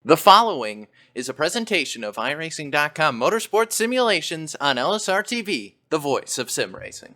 The following is a presentation of iRacing.com Motorsports Simulations on LSRTV, the voice of sim racing.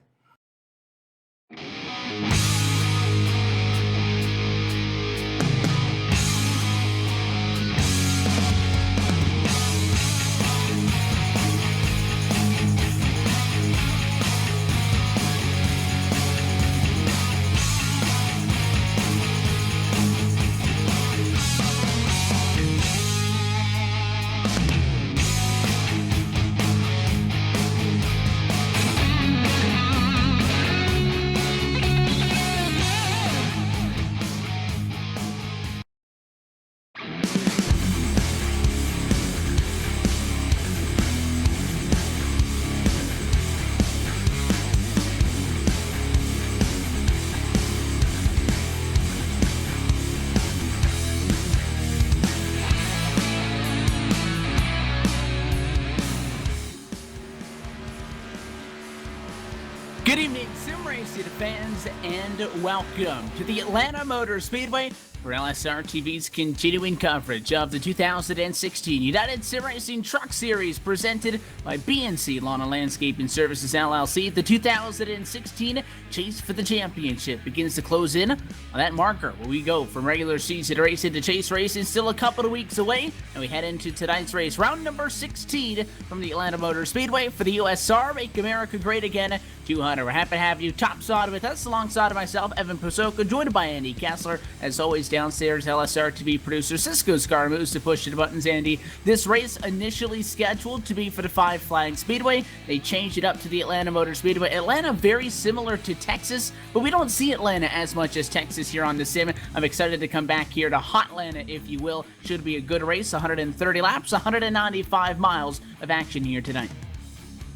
Good evening, sim racing fans, and welcome to the Atlanta Motor Speedway for LSRTV's continuing coverage of the 2016 United Sim Racing Truck Series presented by BNC Lawn and Landscaping Services LLC. The 2016 Chase for the Championship begins to close in on that marker where we go from regular season racing to chase racing, still a couple of weeks away, and we head into tonight's race, round number 16 from the Atlanta Motor Speedway for the USR Make America Great Again 200. We're happy to have you topside with us alongside myself, Evan Posoka, joined by Andy Kessler. As always, downstairs, LSRTV producer Cisco Scaramouche to push the buttons. Andy, this race initially scheduled to be for the Five Flag Speedway. They changed it up to the Atlanta Motor Speedway. Atlanta, very similar to Texas, but we don't see Atlanta as much as Texas here on the sim. I'm excited to come back here to Hot Atlanta, if you will. Should be a good race, 130 laps, 195 miles of action here tonight.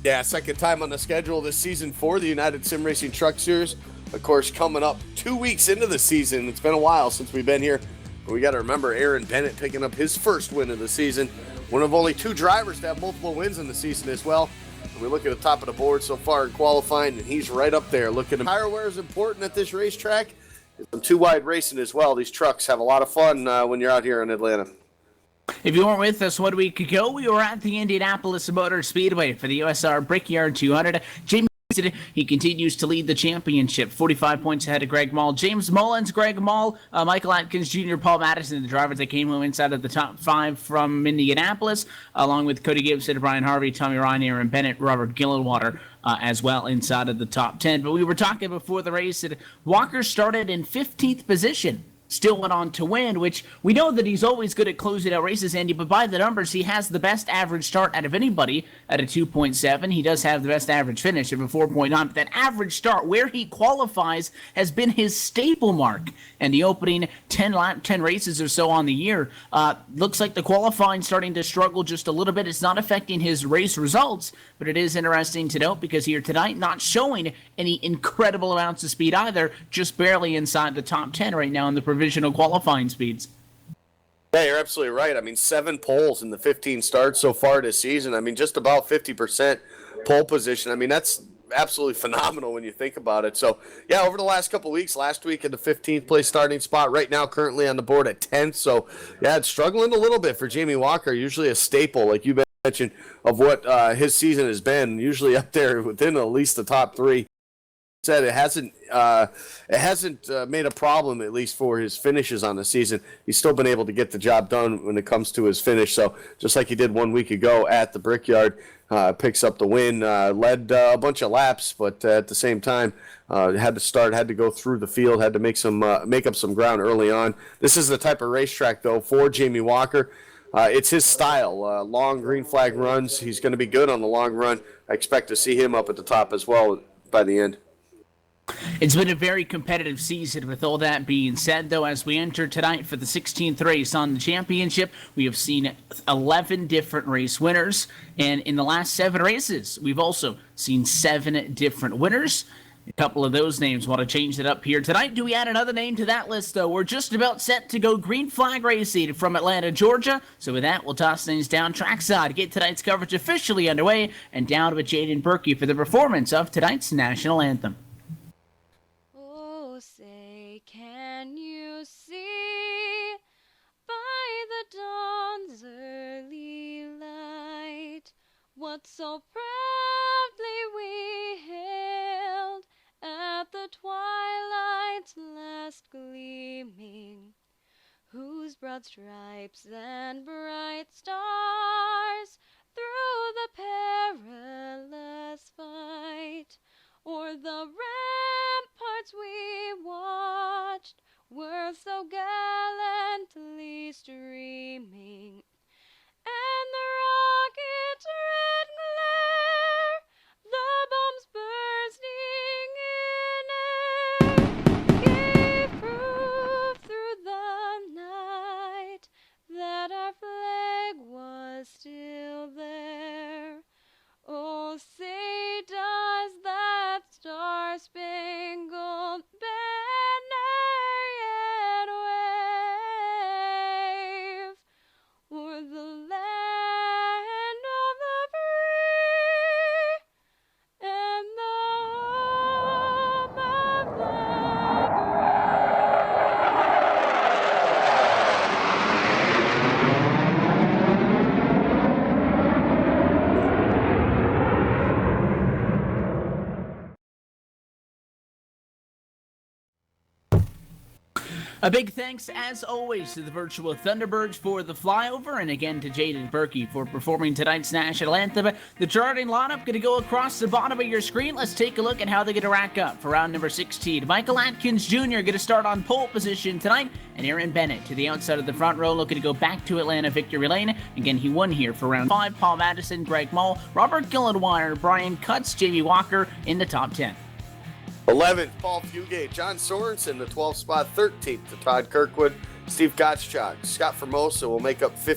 Yeah, second time on the schedule this season for the United Sim Racing Truck Series. Of course, coming up 2 weeks into the season. It's been a while since we've been here. We got to remember Aaron Bennett picking up his first win of the season. One of only two drivers to have multiple wins in the season as well. And we look at the top of the board so far in qualifying, and he's right up there. Looking at tire wear is important at this racetrack. It's some two-wide racing as well. These trucks have a lot of fun when you're out here in Atlanta. If you weren't with us 1 week ago, we were at the Indianapolis Motor Speedway for the USR Brickyard 200. Jamie, he continues to lead the championship, 45 points ahead of Greg Mall. James Mullins, Greg Mall, Michael Atkins Jr., Paul Madison, the drivers that came home inside of the top five from Indianapolis, along with Cody Gibson, Brian Harvey, Tommy Ryan, Aaron Bennett, Robert Gillenwater, as well inside of the top 10. But we were talking before the race that Walker started in 15th position. Still went on to win, which we know that he's always good at closing out races, Andy, but by the numbers, he has the best average start out of anybody at a 2.7. He does have the best average finish of a 4.9, but that average start, where he qualifies, has been his staple mark. And the opening 10 races or so on the year, looks like the qualifying starting to struggle just a little bit. It's not affecting his race results, but it is interesting to note because here tonight, not showing any incredible amounts of speed either, just barely inside the top 10 right now in the provisional qualifying speeds. Yeah, you're absolutely right. I mean, 7 poles in the 15 starts so far this season. I mean, just about 50% pole position. I mean, that's absolutely phenomenal when you think about it. So, yeah, over the last couple of weeks, last week in the 15th place starting spot, right now currently on the board at 10th. So, yeah, it's struggling a little bit for Jamie Walker, usually a staple, like you mentioned, of what his season has been, usually up there within at least the top 3. Said it hasn't made a problem, at least for his finishes on the season. He's still been able to get the job done when it comes to his finish. So just like he did 1 week ago at the Brickyard, picks up the win, led a bunch of laps, but at the same time had to go through the field, had to make up some ground early on. This is the type of racetrack though for Jamie Walker. It's his style, long green flag runs. He's going to be good on the long run. I expect to see him up at the top as well by the end. It's been a very competitive season. With all that being said, though, as we enter tonight for the 16th race on the championship, we have seen 11 different race winners. And in the last 7 races, we've also seen 7 different winners. A couple of those names want to change it up here tonight. Do we add another name to that list, though? We're just about set to go green flag racing from Atlanta, Georgia. So with that, we'll toss things down trackside to get tonight's coverage officially underway and down with Jaden Berkey for the performance of tonight's national anthem. Say, can you see by the dawn's So proudly we hailed at the twilight's last gleaming, whose broad stripes and bright stars through the perilous fight o'er the ramparts we watched were so gallantly streaming, and the rocket's red glare, the bombs bursting in air, gave proof through the night that our flag was still there. Oh, say does that star-spangled banner yet wave o'er the land of the free and the home of the A big thanks, as always, to the virtual Thunderbirds for the flyover, and again to Jaden Berkey for performing tonight's national anthem. The charting lineup going to go across the bottom of your screen. Let's take a look at how they're going to rack up for round number 16. Michael Atkins Jr. going to start on pole position tonight, and Aaron Bennett to the outside of the front row, looking to go back to Atlanta victory lane. Again, he won here for round 5. Paul Madison, Greg Mull, Robert Gillenwire, Brian Cutts, Jamie Walker in the top 10. 11th, Paul Fugate, John Sorensen, the 12th spot. 13th to Todd Kirkwood, Steve Gottschalk, Scott Formosa will make up the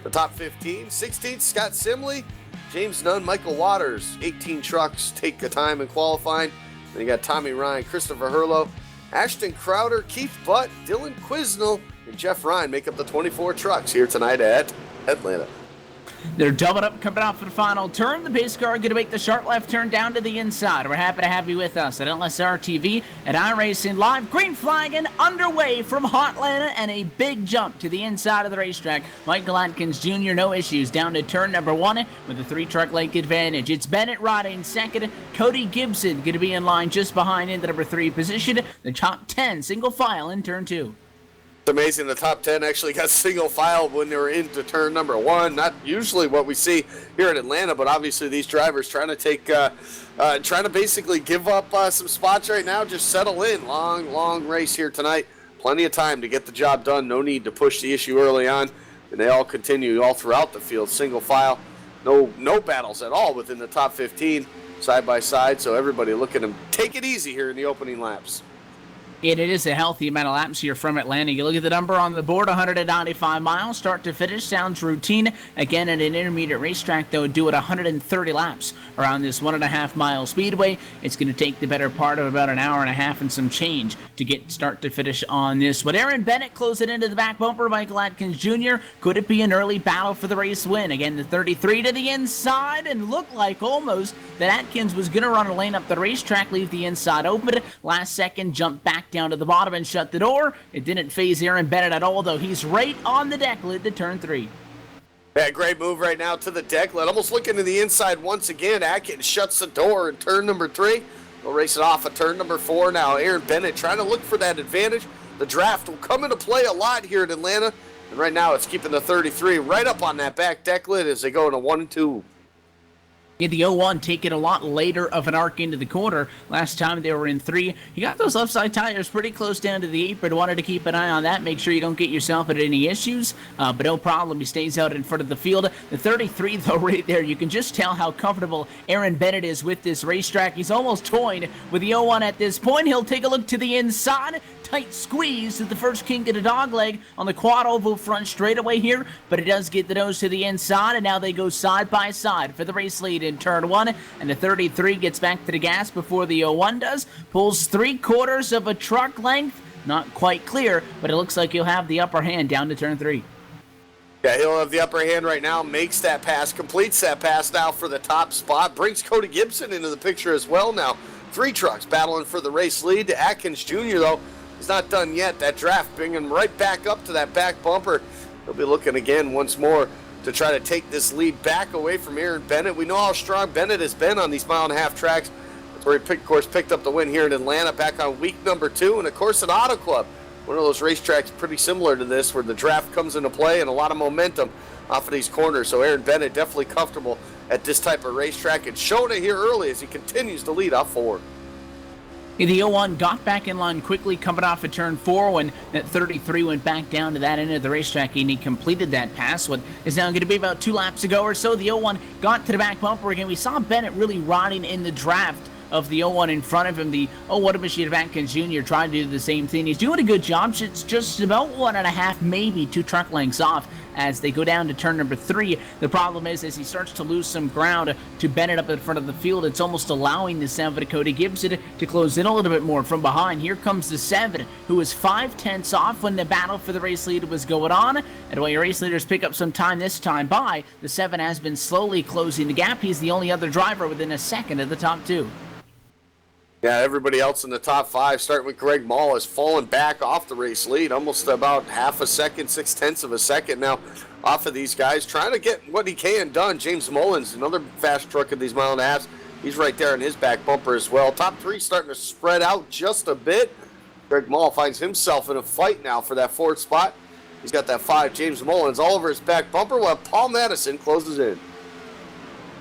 top 15. 16th, Scott Simley, James Nunn, Michael Waters. 18 trucks take a time in qualifying. Then you got Tommy Ryan, Christopher Hurlow, Ashton Crowder, Keith Butt, Dylan Quisnell, and Jeff Ryan make up the 24 trucks here tonight at Atlanta. They're doubled up coming off for the final turn. The pace car going to make the sharp left turn down to the inside. We're happy to have you with us at LSRTV at iRacing Live. Green flagging underway from Hotlanta and a big jump to the inside of the racetrack. Michael Atkins Jr. no issues down to turn number 1 with a 3-truck length advantage. It's Bennett riding second. Cody Gibson going to be in line just behind in the number 3 position. The top 10 single file in turn 2. It's amazing the top 10 actually got single file when they were into turn number 1. Not usually what we see here in Atlanta, but obviously these drivers trying to basically give up some spots right now, just settle in. Long race here tonight. Plenty of time to get the job done. No need to push the issue early on. And they all continue all throughout the field, single file. No battles at all within the top 15 side by side. So everybody look at them. Take it easy here in the opening laps. And it is a healthy amount of laps here from Atlanta. You look at the number on the board, 195 miles, start to finish, sounds routine. Again, at an intermediate racetrack, though, do it 130 laps around this 1.5-mile speedway. It's going to take the better part of about an hour and a half and some change to get start to finish on this. But Aaron Bennett closed it into the back bumper. Michael Atkins Jr. Could it be an early battle for the race win? Again, the 33 to the inside, and looked like almost that Atkins was going to run a lane up the racetrack, leave the inside open. Last second, jump back down to the bottom and shut the door. It didn't phase Aaron Bennett at all, though. He's right on the deck lid to turn 3. Yeah, great move right now to the deck lid. Almost looking to the inside once again. Atkins shuts the door in turn number 3. We'll race it off at turn number 4 now. Aaron Bennett trying to look for that advantage. The draft will come into play a lot here in Atlanta. And right now it's keeping the 33 right up on that back deck lid as they go into 1 and 2. Yeah, the 01 taking a lot later of an arc into the corner. Last time they were in 3. You got those left side tires pretty close down to the apron. Wanted to keep an eye on that. Make sure you don't get yourself at any issues. But no problem. He stays out in front of the field. The 33, though, right there, you can just tell how comfortable Aaron Bennett is with this racetrack. He's almost toying with the 01 at this point. He'll take a look to the inside. Tight squeeze to the first kink of the dog leg on the quad oval front straightaway here, but it does get the nose to the inside, and now they go side by side for the race lead in turn 1, and the 33 gets back to the gas before the 01 does, pulls 3/4 of a truck length, not quite clear, but it looks like he'll have the upper hand down to turn 3. Yeah, he'll have the upper hand right now, makes that pass, completes that pass now for the top spot, brings Cody Gibson into the picture as well now. 3 trucks battling for the race lead. Atkins Jr., though, he's not done yet. That draft bringing him right back up to that back bumper. He'll be looking again once more to try to take this lead back away from Aaron Bennett. We know how strong Bennett has been on these mile-and-a-half tracks. That's where he, of course, picked up the win here in Atlanta back on week number 2. And, of course, at Auto Club, one of those racetracks pretty similar to this where the draft comes into play and a lot of momentum off of these corners. So Aaron Bennett definitely comfortable at this type of racetrack and showing it here early as he continues to lead off forward. The 01 got back in line quickly coming off of turn 4 when that 33 went back down to that end of the racetrack and he completed that pass. What is now going to be about 2 laps ago or so. The 01 got to the back bumper again. We saw Bennett really riding in the draft of the 01 in front of him. The 01 Machine Atkins Jr. trying to do the same thing. He's doing a good job. It's just about 1.5, maybe 2 truck lengths off as they go down to turn number 3. The problem is, as he starts to lose some ground to Bennett up in front of the field, it's almost allowing the 7 Dakota Gibson to close in a little bit more from behind. Here comes the 7, who was 5/10 off when the battle for the race lead was going on. And while your race leaders pick up some time this time by, the 7 has been slowly closing the gap. He's the only other driver within a second of the top 2. Yeah, everybody else in the top 5, starting with Greg Mall, has fallen back off the race lead, almost about half a second, 0.6 of a second now off of these guys, trying to get what he can done. James Mullins, another fast truck in these mile-and-a-halves, he's right there in his back bumper as well. Top 3 starting to spread out just a bit. Greg Mall finds himself in a fight now for that 4th spot. He's got that 5, James Mullins, all over his back bumper, while Paul Madison closes in.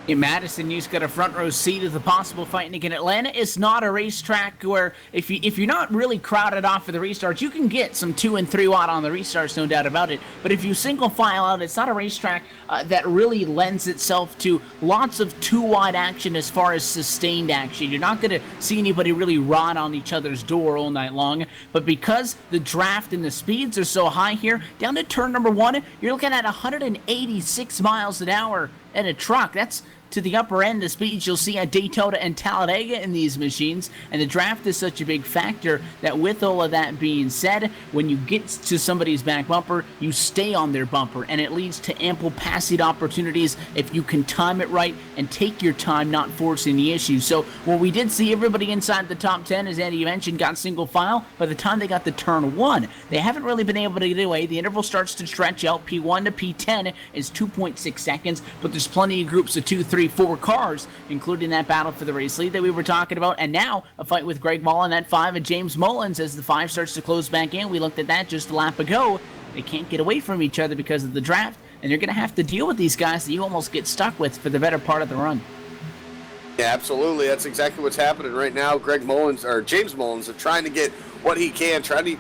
In Madison, you've got a front row seat of the possible fighting again. Atlanta is not a racetrack where if you're not really crowded off for the restarts, you can get some 2 and 3 wide on the restarts, no doubt about it. But if you single file out, it's not a racetrack that really lends itself to lots of 2 wide action as far as sustained action. You're not going to see anybody really run on each other's door all night long. But because the draft and the speeds are so high here, down to turn number 1, you're looking at 186 miles an hour in a truck. That's to the upper end of speeds you'll see at Daytona and Talladega in these machines, and the draft is such a big factor that with all of that being said, when you get to somebody's back bumper, you stay on their bumper, and it leads to ample passing opportunities if you can time it right and take your time, not forcing the issue. So, well, we did see everybody inside the top 10, as Andy mentioned, got single file. By the time they got to turn 1, they haven't really been able to get away. The interval starts to stretch out. P1 to P10 is 2.6 seconds, but there's plenty of groups of 2, 3, 4 cars, including that battle for the race lead that we were talking about, and now a fight with Greg Mall and that 5 and James Mullins as the 5 starts to close back in. We looked at that just a lap ago. They can't get away from each other because of the draft, and you're going to have to deal with these guys that you almost get stuck with for the better part of the run. Yeah, absolutely. That's exactly what's happening right now. James Mullins are trying to get what he can, trying to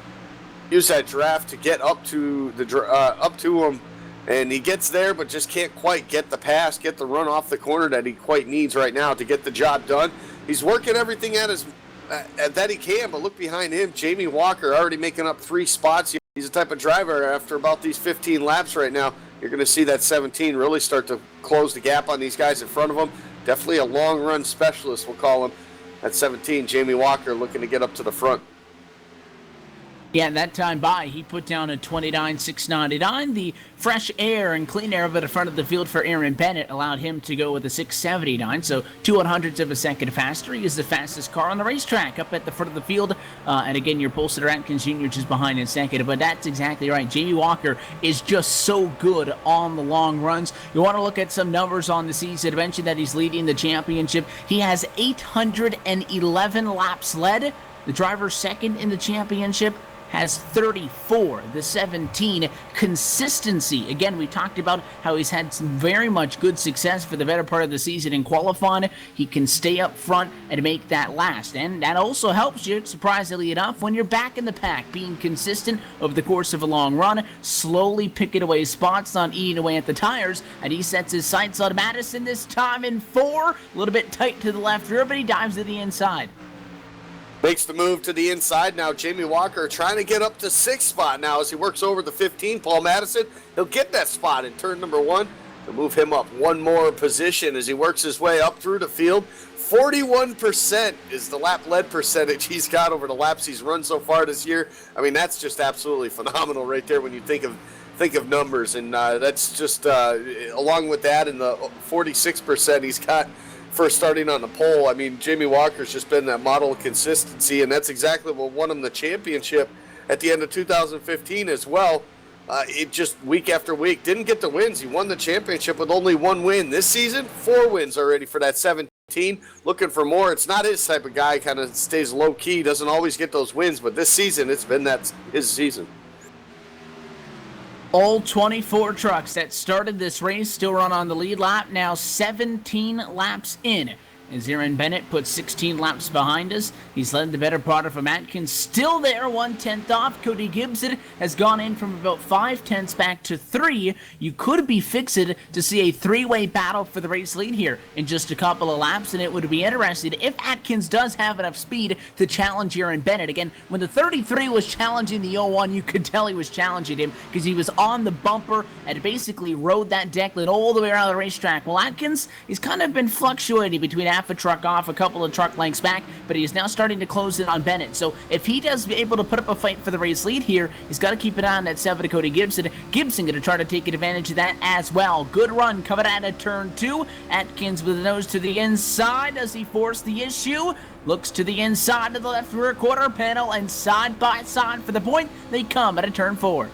use that draft to get up to him. And he gets there, but just can't quite get the pass, get the run off the corner that he quite needs right now to get the job done. He's working everything that he can, but look behind him, Jamie Walker already making up 3 spots. He's the type of driver, after about these 15 laps right now, you're going to see that 17 really start to close the gap on these guys in front of him. Definitely a long-run specialist, we'll call him. At 17, Jamie Walker looking to get up to the front. Yeah, that time by, he put down a 29.699. The fresh air and clean air over the front of the field for Aaron Bennett allowed him to go with a 6.79, so 0.02 of a second faster. He is the fastest car on the racetrack up at the front of the field. And again, your pole sitter Atkins Jr. just behind in second. But that's exactly right. Jamie Walker is just so good on the long runs. You want to look at some numbers on the season. I mentioned that he's leading the championship. He has 811 laps led. The driver second in the championship has 34. The 17, consistency. Again, we talked about how he's had some very much good success for the better part of the season in qualifying. He can stay up front and make that last. And that also helps you, surprisingly enough, when you're back in the pack, being consistent over the course of a long run, slowly picking away spots, not eating away at the tires. And he sets his sights on Madison this time in 4. A little bit tight to the left rear, but he dives to the inside. Makes the move to the inside now. Jamie Walker trying to get up to 6th spot now as he works over the 15. Paul Madison, he'll get that spot in turn number 1 to move him up one more position as he works his way up through the field. 41% is the lap lead percentage he's got over the laps he's run so far this year. I mean, that's just absolutely phenomenal right there when you think of numbers. And that's just along with that and the 46% he's got for starting on the pole. I mean, Jamie Walker's just been that model of consistency, and that's exactly what won him the championship at the end of 2015 as well. it just week after week didn't get the wins. He won the championship with only 1 win. This season, 4 wins already for that 17. Looking for more. It's not his type of guy, kind of stays low key, doesn't always get those wins, but this season it's been his season. All 24 trucks that started this race still run on the lead lap, now 17 laps in. As Aaron Bennett puts 16 laps behind us, he's led the better part of Atkins. Still there, 1/10 off. Cody Gibson has gone in from about 5/10 back to 3. You could be fixed to see a 3-way battle for the race lead here in just a couple of laps, and it would be interesting if Atkins does have enough speed to challenge Aaron Bennett. Again, when the 33 was challenging the 01, you could tell he was challenging him because he was on the bumper and basically rode that deck lid all the way around the racetrack. Well, Atkins, he's kind of been fluctuating between half a truck off, a couple of truck lengths back, but he is now starting to close in on Bennett. So if he does be able to put up a fight for the race lead here, he's got to keep an eye on that 7 to Cody Gibson. Gibson going to try to take advantage of that as well. Good run coming out of turn 2. Atkins with a nose to the inside. Does he force the issue? Looks to the inside of the left rear quarter panel, and side by side for the point. They come at a turn 4.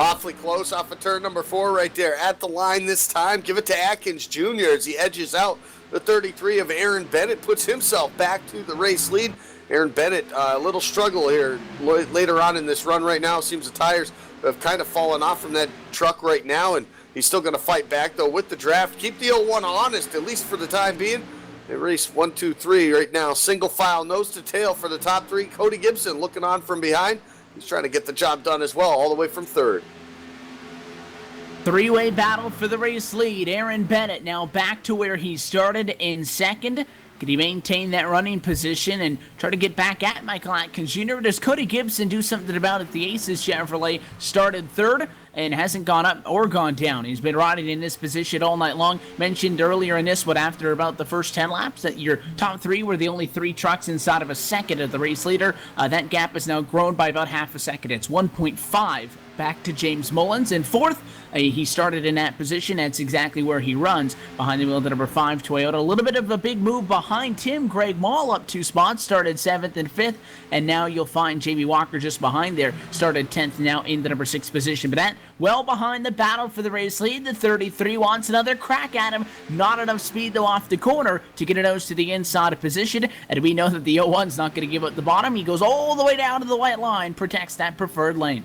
Awfully close off of turn number 4 right there. At the line this time. Give it to Atkins Jr. as he edges out the 33 of Aaron Bennett, puts himself back to the race lead. Aaron Bennett, a little struggle here later on in this run right now. Seems the tires have kind of fallen off from that truck right now, and he's still going to fight back, though, with the draft. Keep the 01 honest, at least for the time being. They race 1, 2, 3 right now. Single file, nose to tail for the top 3. Cody Gibson looking on from behind. He's trying to get the job done as well, all the way from 3rd. 3-way battle for the race lead. Aaron Bennett now back to where he started in 2nd. Can he maintain that running position and try to get back at Michael Atkins Jr.? Does Cody Gibson do something about it? The Aces Chevrolet started 3rd and hasn't gone up or gone down. He's been riding in this position all night long. Mentioned earlier in this one, after about the first 10 laps, that your top 3 were the only 3 trucks inside of a second of the race leader. That gap has now grown by about half a second. It's 1.5 back to James Mullins in 4th. He started in that position. That's exactly where he runs, behind the wheel of the number 5 Toyota. A little bit of a big move behind him. Greg Mall up 2 spots, started 7th and 5th, and now you'll find Jamie Walker just behind there, started 10th, now in the number 6 position. But that well behind the battle for the race lead. The 33 wants another crack at him. Not enough speed, though, off the corner to get a nose to the inside of position, and we know that the 01's not going to give up the bottom. He goes all the way down to the white line, protects that preferred lane.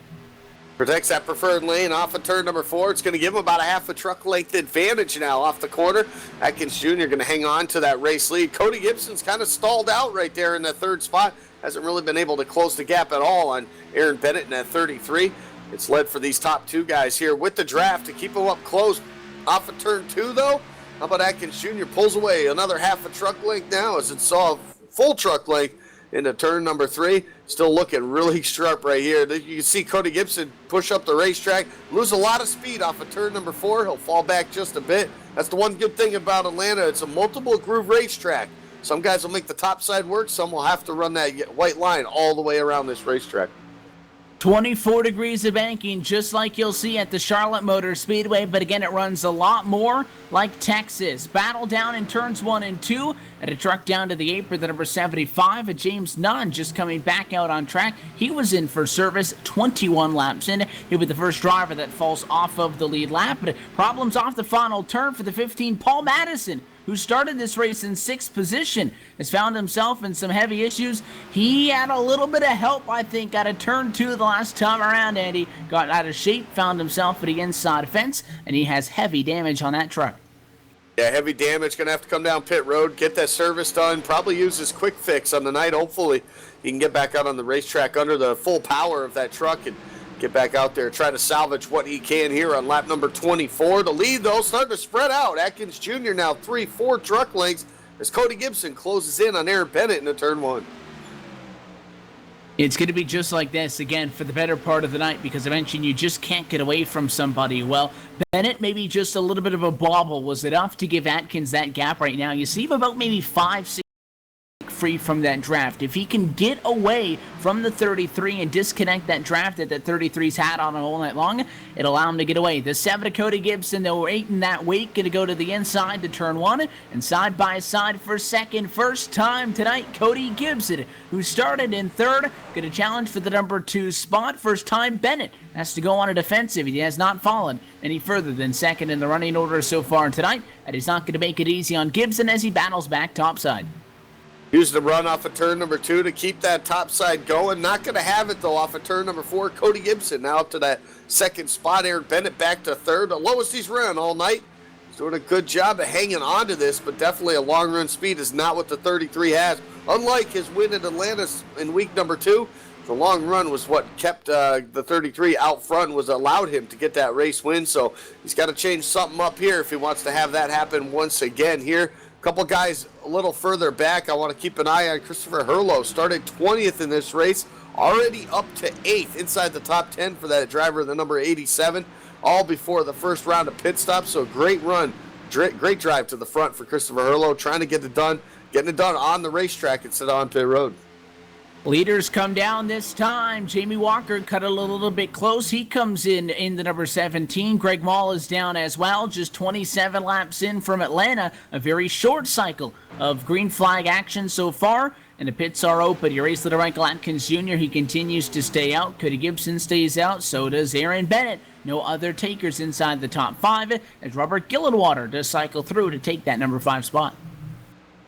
Protects that preferred lane off of turn number 4. It's going to give him about a half a truck length advantage now off the corner. Atkins Jr. going to hang on to that race lead. Cody Gibson's kind of stalled out right there in that 3rd spot. Hasn't really been able to close the gap at all on Aaron Bennett in that 33. It's led for these top 2 guys here with the draft to keep them up close. Off of turn 2, though, how about Atkins Jr. pulls away another half a truck length now as it saw full truck length into turn number 3. Still looking really sharp right here. You can see Cody Gibson push up the racetrack, lose a lot of speed off of turn number 4. He'll fall back just a bit. That's the one good thing about Atlanta. It's a multiple groove racetrack. Some guys will make the top side work. Some will have to run that white line all the way around this racetrack. 24 degrees of banking, just like you'll see at the Charlotte Motor Speedway, but again, it runs a lot more like Texas. Battle down in turns 1 and 2, and a truck down to the apron, the number 75, James Nunn just coming back out on track. He was in for service 21 laps in. He'll be the first driver that falls off of the lead lap, but problems off the final turn for the 15, Paul Madison, who started this race in 6th position, has found himself in some heavy issues. He had a little bit of help, I think, out of turn 2 the last time around, and he got out of shape, found himself at the inside fence, and he has heavy damage on that truck. Yeah, heavy damage. Going to have to come down pit road, get that service done, probably use his quick fix on the night. Hopefully he can get back out on the racetrack under the full power of that truck and get back out there, try to salvage what he can here on lap number 24. The lead, though, starting to spread out. Atkins Jr. now 3-4 truck lengths as Cody Gibson closes in on Aaron Bennett into turn 1. It's going to be just like this again for the better part of the night because eventually you just can't get away from somebody. Well, Bennett, maybe just a little bit of a bobble was enough to give Atkins that gap right now. You see him about maybe 5, 6 free from that draft. If he can get away from the 33 and disconnect that draft that 33's had on all night long, it'll allow him to get away. The 7 to Cody Gibson, they're 8 in that weight, going to go to the inside to turn 1, and side by side for second. First time tonight, Cody Gibson, who started in third, going to challenge for the number 2 spot. First time, Bennett has to go on a defensive. He has not fallen any further than second in the running order so far tonight, and he's not going to make it easy on Gibson as he battles back topside. Used the run off of turn number 2 to keep that topside going. Not going to have it, though, off of turn number 4. Cody Gibson now up to that second spot. Aaron Bennett back to third. The lowest he's run all night. He's doing a good job of hanging on to this, but definitely a long run speed is not what the 33 has. Unlike his win at Atlanta in week number 2, the long run was what kept the 33 out front, was allowed him to get that race win. So he's got to change something up here if he wants to have that happen once again here. A couple guys a little further back, I want to keep an eye on Christopher Herlo. Started 20th in this race, already up to 8th inside the top 10 for that driver, the number 87, all before the first round of pit stops. So great run, great drive to the front for Christopher Herlo, trying to get it done, getting it done on the racetrack instead of on pit road. Leaders come down this time. Jamie Walker cut a little bit close. He comes in the number 17. Greg Mall is down as well, just 27 laps in from Atlanta. A very short cycle of green flag action so far, and the pits are open. Your race leader, Michael Atkins Jr., he continues to stay out. Cody Gibson stays out. So does Aaron Bennett. No other takers inside the top 5 as Robert Gillenwater does cycle through to take that number 5 spot.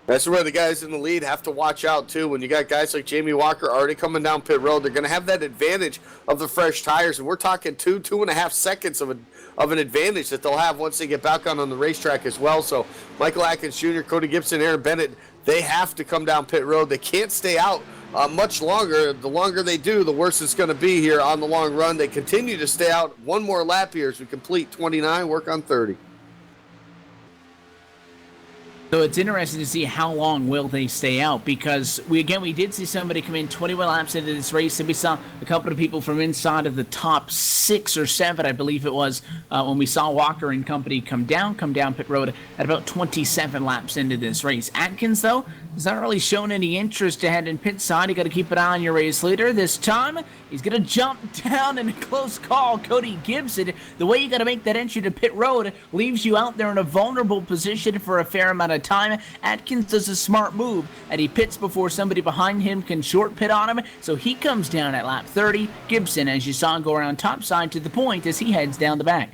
That's where the guys in the lead have to watch out, too. When you got guys like Jamie Walker already coming down pit road, they're going to have that advantage of the fresh tires. And we're talking 2.5 seconds of an advantage that they'll have once they get back on the racetrack as well. So Michael Atkins Jr., Cody Gibson, Aaron Bennett, they have to come down pit road. They can't stay out much longer. The longer they do, the worse it's going to be here on the long run. They continue to stay out one more lap here as we complete 29, work on 30. So it's interesting to see how long will they stay out, because we did see somebody come in 21 laps into this race, and we saw a couple of people from inside of the top 6 or 7, I believe it was, when we saw Walker and company come down pit road at about 27 laps into this race. Atkins, though, has not really shown any interest to head in pit side. You got to keep an eye on your race leader. This time, he's going to jump down in a close call. Cody Gibson, the way you got to make that entry to pit road leaves you out there in a vulnerable position for a fair amount of time. Atkins does a smart move, and he pits before somebody behind him can short pit on him, so he comes down at lap 30. Gibson, as you saw, go around topside to the point as he heads down the back.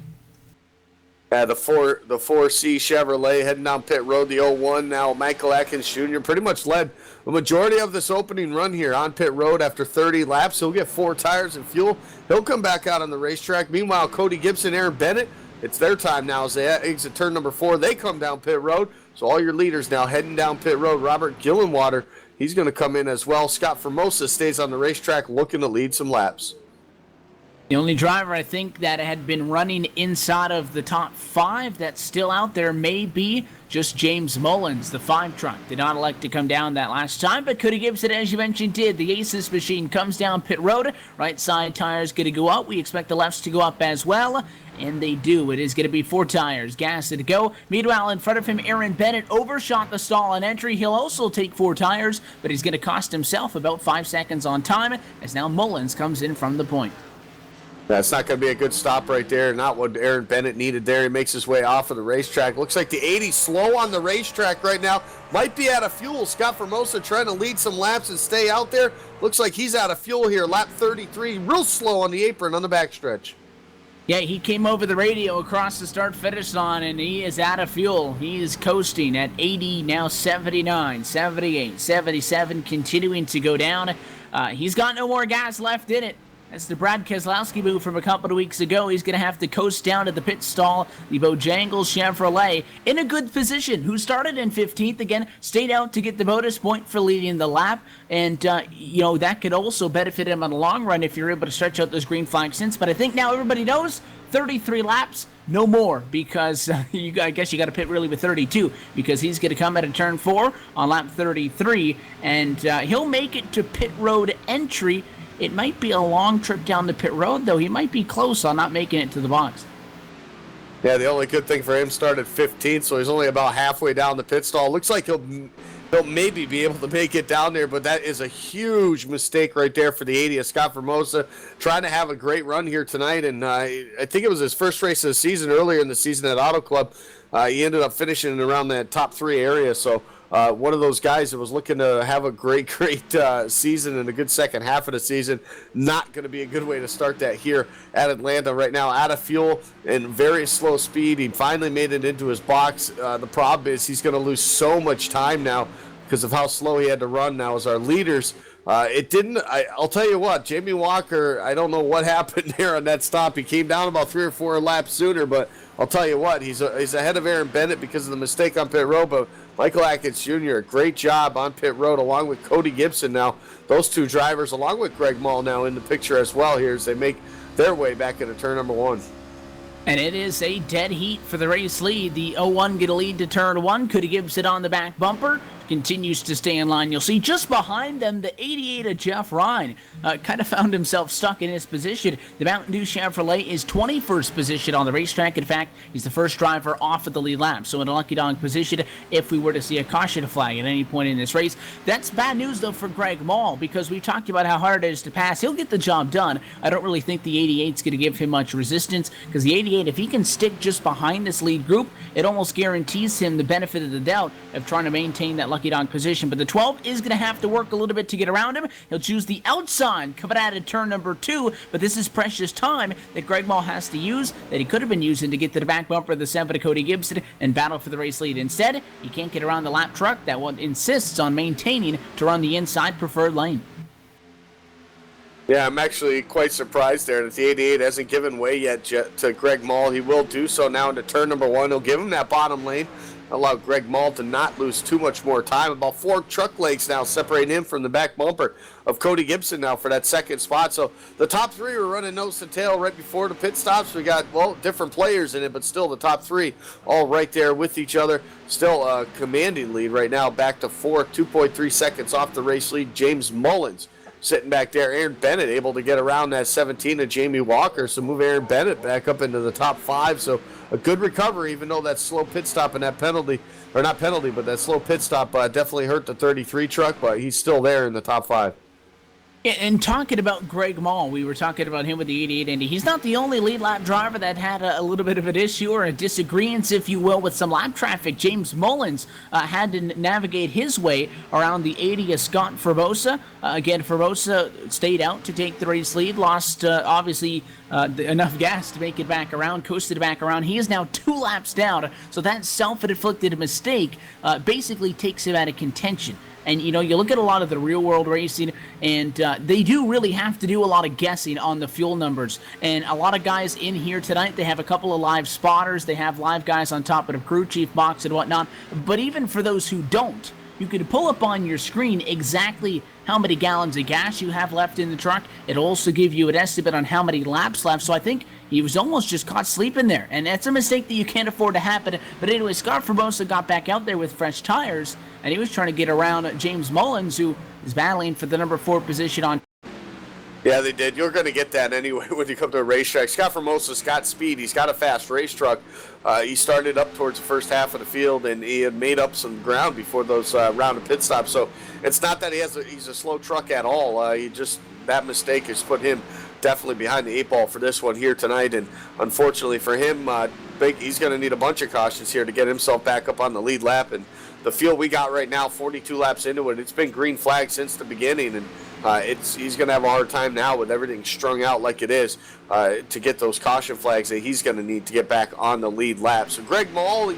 The 4C Chevrolet heading down pit road, the 01 now. Michael Atkins Jr. pretty much led the majority of this opening run here on pit road after 30 laps. He'll get 4 tires and fuel. He'll come back out on the racetrack. Meanwhile, Cody Gibson, Aaron Bennett, it's their time now as they exit turn number 4. They come down pit road. So all your leaders now heading down pit road. Robert Gillenwater, he's going to come in as well. Scott Formosa stays on the racetrack looking to lead some laps. The only driver I think that had been running inside of the top 5 that's still out there may be just James Mullins, the 5 truck. Did not elect to come down that last time, but Cody Gibson, as you mentioned, did. The Aces machine comes down pit road. Right side tires going to go up. We expect the lefts to go up as well, and they do. It is going to be 4 tires. Gas to go. Meanwhile, in front of him, Aaron Bennett overshot the stall on entry. He'll also take 4 tires, but he's going to cost himself about 5 seconds on time as now Mullins comes in from the point. That's not going to be a good stop right there. Not what Aaron Bennett needed there. He makes his way off of the racetrack. Looks like the 80 slow on the racetrack right now. Might be out of fuel. Scott Formosa trying to lead some laps and stay out there. Looks like he's out of fuel here. Lap 33. Real slow on the apron on the backstretch. Yeah, he came over the radio across the start-finish line, and he is out of fuel. He is coasting at 80, now 79, 78, 77, continuing to go down. He's got no more gas left in it. That's the Brad Keselowski move from a couple of weeks ago. He's going to have to coast down to the pit stall. The Bojangles Chevrolet in a good position, who started in 15th, again, stayed out to get the bonus point for leading the lap. And, that could also benefit him on the long run if you're able to stretch out those green flag stints. But I think now everybody knows 33 laps, no more, because I guess you got to pit really with 32, because he's going to come at a turn 4 on lap 33, and he'll make it to pit road entry. It might be a long trip down the pit road, though. He might be close on not making it to the box. Yeah, the only good thing for him started 15th, so he's only about halfway down the pit stall. Looks like he'll He'll maybe be able to make it down there, but that is a huge mistake right there for the 80 of Scott Formosa, trying to have a great run here tonight. And I think it was his first race of the season earlier in the season at Auto Club. He ended up finishing around that top 3 area. So one of those guys that was looking to have a great season and a good second half of the season. Not going to be a good way to start that here at Atlanta right now. Out of fuel and very slow speed. He finally made it into his box. The problem is he's going to lose so much time now because of how slow he had to run now as our leaders. I'll tell you what, Jamie Walker, I don't know what happened there on that stop. He came down about 3 or 4 laps sooner, but I'll tell you what, he's ahead of Aaron Bennett because of the mistake on pit road. But Michael Atkins Jr., great job on pit road along with Cody Gibson now. Those 2 drivers along with Greg Mall now in the picture as well here as they make their way back into turn number 1. And it is a dead heat for the race lead. The 01 get a lead to turn 1. Cody Gibson on the back bumper. Continues to stay in line. You'll see just behind them, the 88 of Jeff Ryan kind of found himself stuck in his position. The Mountain Dew Chevrolet is 21st position on the racetrack. In fact, he's the first driver off of the lead lap. So in a lucky dog position if we were to see a caution flag at any point in this race. That's bad news, though, for Greg Mall because we talked about how hard it is to pass. He'll get the job done. I don't really think the 88's going to give him much resistance because the 88, if he can stick just behind this lead group, it almost guarantees him the benefit of the doubt of trying to maintain that lucky dog position. But the 12 is going to have to work a little bit to get around him. He'll choose the outside coming out of turn number 2, but this is precious time that Greg Mall has to use that he could have been using to get to the back bumper of the 7 to Cody Gibson and battle for the race lead. Instead, he can't get around the lap truck that one insists on maintaining to run the inside preferred lane. Yeah, I'm actually quite surprised there that the 88 hasn't given way yet to Greg Mall. He will do so now into turn number 1. He'll give him that bottom lane, allow Greg Mall to not lose too much more time. About 4 truck lengths now separating him from the back bumper of Cody Gibson now for that second spot. So the top 3 were running nose to tail right before the pit stops. We got, different players in it, but still the top 3 all right there with each other. Still a commanding lead right now, back to 4, 2.3 seconds off the race lead. James Mullins sitting back there. Aaron Bennett able to get around that 17 of Jamie Walker, so move Aaron Bennett back up into the top 5. So a good recovery, even though that slow pit stop and that penalty, or not penalty, but that slow pit stop definitely hurt the 33 truck, but he's still there in the top 5. And talking about Greg Mall, we were talking about him with the 88 Indy. He's not the only lead lap driver that had a little bit of an issue or a disagreement, if you will, with some lap traffic. James Mullins had to navigate his way around the 80 of Scott Formosa. Again, Formosa stayed out to take the race lead, lost obviously enough gas to make it back around, coasted back around. He is now 2 laps down, so that self-inflicted mistake basically takes him out of contention. And, you look at a lot of the real-world racing, and they do really have to do a lot of guessing on the fuel numbers. And a lot of guys in here tonight, they have a couple of live spotters. They have live guys on top of the crew chief box and whatnot. But even for those who don't, you can pull up on your screen exactly how many gallons of gas you have left in the truck. It'll also give you an estimate on how many laps left. So I think he was almost just caught sleeping there. And that's a mistake that you can't afford to happen. But anyway, Scott Formosa got back out there with fresh tires, and he was trying to get around James Mullins, who is battling for the number 4 position on. Yeah, they did. You're going to get that anyway when you come to a racetrack. Scott Formosa's got speed. He's got a fast race truck. He started up towards the first half of the field, and he had made up some ground before those round of pit stops. So it's not that he's a slow truck at all. That mistake has put him definitely behind the 8 ball for this one here tonight. And unfortunately for him, he's going to need a bunch of cautions here to get himself back up on the lead lap. And the field we got right now, 42 laps into it, it's been green flag since the beginning. And he's going to have a hard time now with everything strung out like it is to get those caution flags that he's going to need to get back on the lead lap. So Greg Mall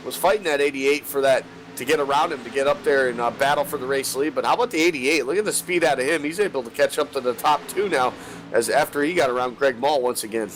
was fighting that 88 for that to get around him, to get up there and battle for the race lead. But how about the 88? Look at the speed out of him. He's able to catch up to the top 2 now as after he got around Greg Mall once again.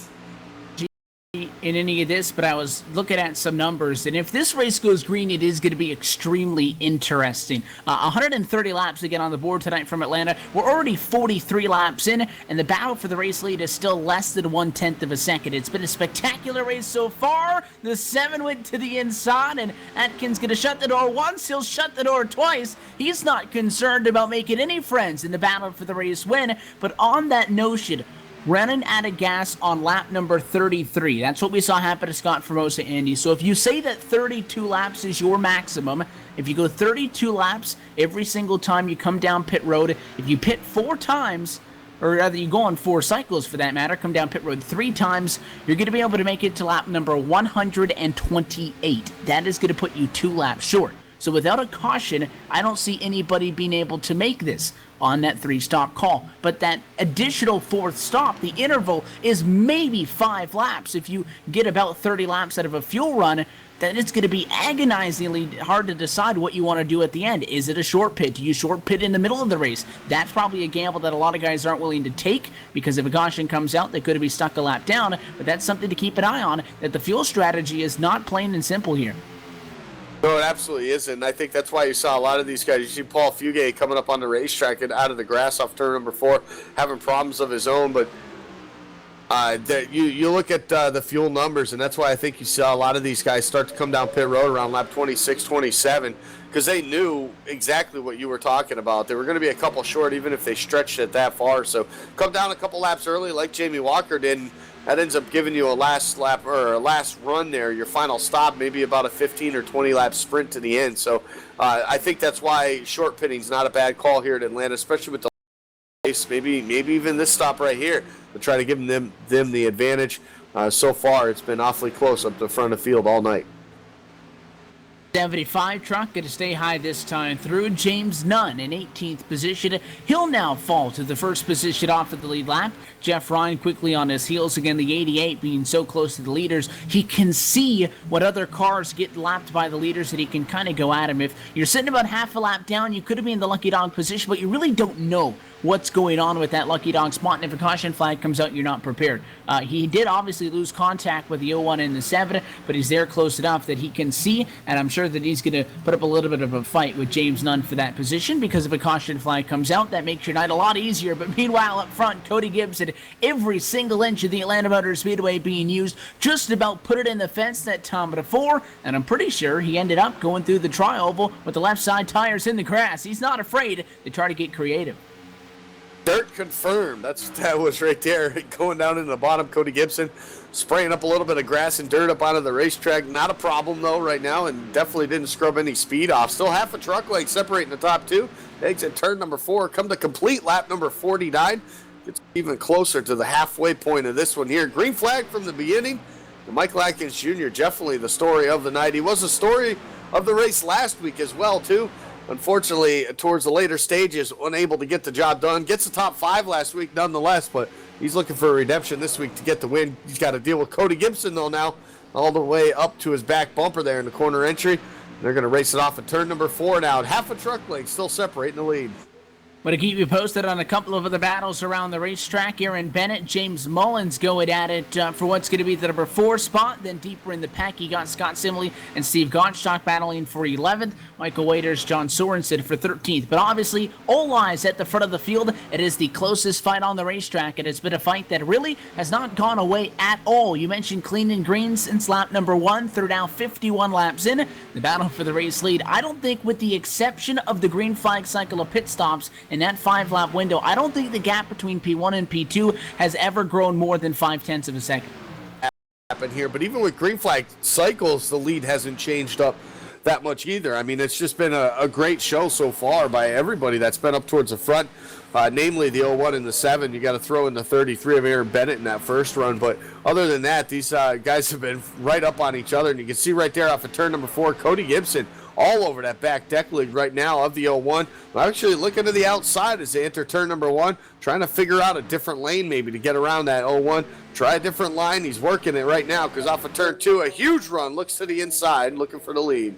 In any of this, but I was looking at some numbers, and if this race goes green, it is going to be extremely interesting. 130 laps again on the board tonight from Atlanta. We're already 43 laps in, and the battle for the race lead is still less than 1/10 of a second. It's been a spectacular race so far. The 7 went to the inside, and Atkins going to shut the door once. He'll shut the door twice. He's not concerned about making any friends in the battle for the race win, but on that notion, running out of gas on lap number 33. That's what we saw happen to Scott Formosa, Andy. So if you say that 32 laps is your maximum, if you go 32 laps every single time you come down pit road, if you pit 4 times, or rather you go on 4 cycles for that matter, come down pit road 3 times, you're going to be able to make it to lap number 128. That is going to put you 2 laps short. So without a caution, I don't see anybody being able to make this on that 3-stop call. But that additional 4th stop, the interval, is maybe 5 laps. If you get about 30 laps out of a fuel run, then it's going to be agonizingly hard to decide what you want to do at the end. Is it a short pit? Do you short pit in the middle of the race? That's probably a gamble that a lot of guys aren't willing to take, because if a caution comes out, they could be stuck a lap down. But that's something to keep an eye on, that the fuel strategy is not plain and simple here. No, it absolutely isn't. I think that's why you saw a lot of these guys. You see Paul Fugay coming up on the racetrack and out of the grass off turn number 4, having problems of his own. But you look at the fuel numbers, and that's why I think you saw a lot of these guys start to come down pit road around lap 26, 27, because they knew exactly what you were talking about. They were going to be a couple short even if they stretched it that far. So come down a couple laps early like Jamie Walker did, and that ends up giving you a last lap or a last run there, your final stop, maybe about a 15 or 20 lap sprint to the end. So I think that's why short pitting is not a bad call here at Atlanta, especially with the race. Maybe even this stop right here to try to give them the advantage. So far, it's been awfully close up the front of the field all night. 75 truck going to stay high this time through. James Nunn in 18th position. He'll now fall to the first position off of the lead lap. Jeff Ryan quickly on his heels. Again, the 88 being so close to the leaders. He can see what other cars get lapped by the leaders, and he can kind of go at him. If you're sitting about half a lap down, you could have been in the lucky dog position, but you really don't know what's going on with that lucky dog spot, and if a caution flag comes out, you're not prepared. He did obviously lose contact with the 01 and the 7, but he's there close enough that he can see, and I'm sure that he's going to put up a little bit of a fight with James Nunn for that position, because if a caution flag comes out, that makes your night a lot easier. But meanwhile, up front, Cody Gibson, every single inch of the Atlanta Motor Speedway being used, just about put it in the fence that time before, and I'm pretty sure he ended up going through the tri-oval with the left side tires in the grass. He's not afraid to try to get creative. Dirt confirmed. That was right there. Going down into the bottom, Cody Gibson spraying up a little bit of grass and dirt up onto the racetrack. Not a problem, though, right now, and definitely didn't scrub any speed off. Still half a truck length separating the top 2. Exit turn number 4. Come to complete lap number 49. Gets even closer to the halfway point of this one here. Green flag from the beginning. And Michael Atkins Jr., definitely the story of the night. He was the story of the race last week as well, too. Unfortunately, towards the later stages, unable to get the job done. Gets the top 5 last week nonetheless, but he's looking for a redemption this week to get the win. He's got to deal with Cody Gibson, though, now, all the way up to his back bumper there in the corner entry. They're going to race it off at turn number 4 now. Half a truck length, still separating the lead. Want to keep you posted on a couple of other battles around the racetrack. Aaron Bennett, James Mullins going at it for what's going to be the number 4 spot. Then deeper in the pack, you got Scott Simley and Steve Gottschalk battling for 11th. Michael Waiters, John Sorensen for 13th. But obviously, all eyes at the front of the field. It is the closest fight on the racetrack, and it's been a fight that really has not gone away at all. You mentioned clean and green since lap number 1. They're now 51 laps in. The battle for the race lead, I don't think, with the exception of the green flag cycle of pit stops, in that 5-lap window, I don't think the gap between P1 and P2 has ever grown more than 0.5 of a second. Happen here, but even with green flag cycles, the lead hasn't changed up that much either. I mean, it's just been a great show so far by everybody that's been up towards the front, namely the 01 and the 7. You got to throw in the 33 of Aaron Bennett in that first run, but other than that, these guys have been right up on each other, and you can see right there off of turn number 4, Cody Gibson all over that back deck lead right now of the 01. Actually looking to the outside as they enter turn number 1, trying to figure out a different lane maybe to get around that 01. Try a different line. He's working it right now because off of turn 2, a huge run, looks to the inside, looking for the lead.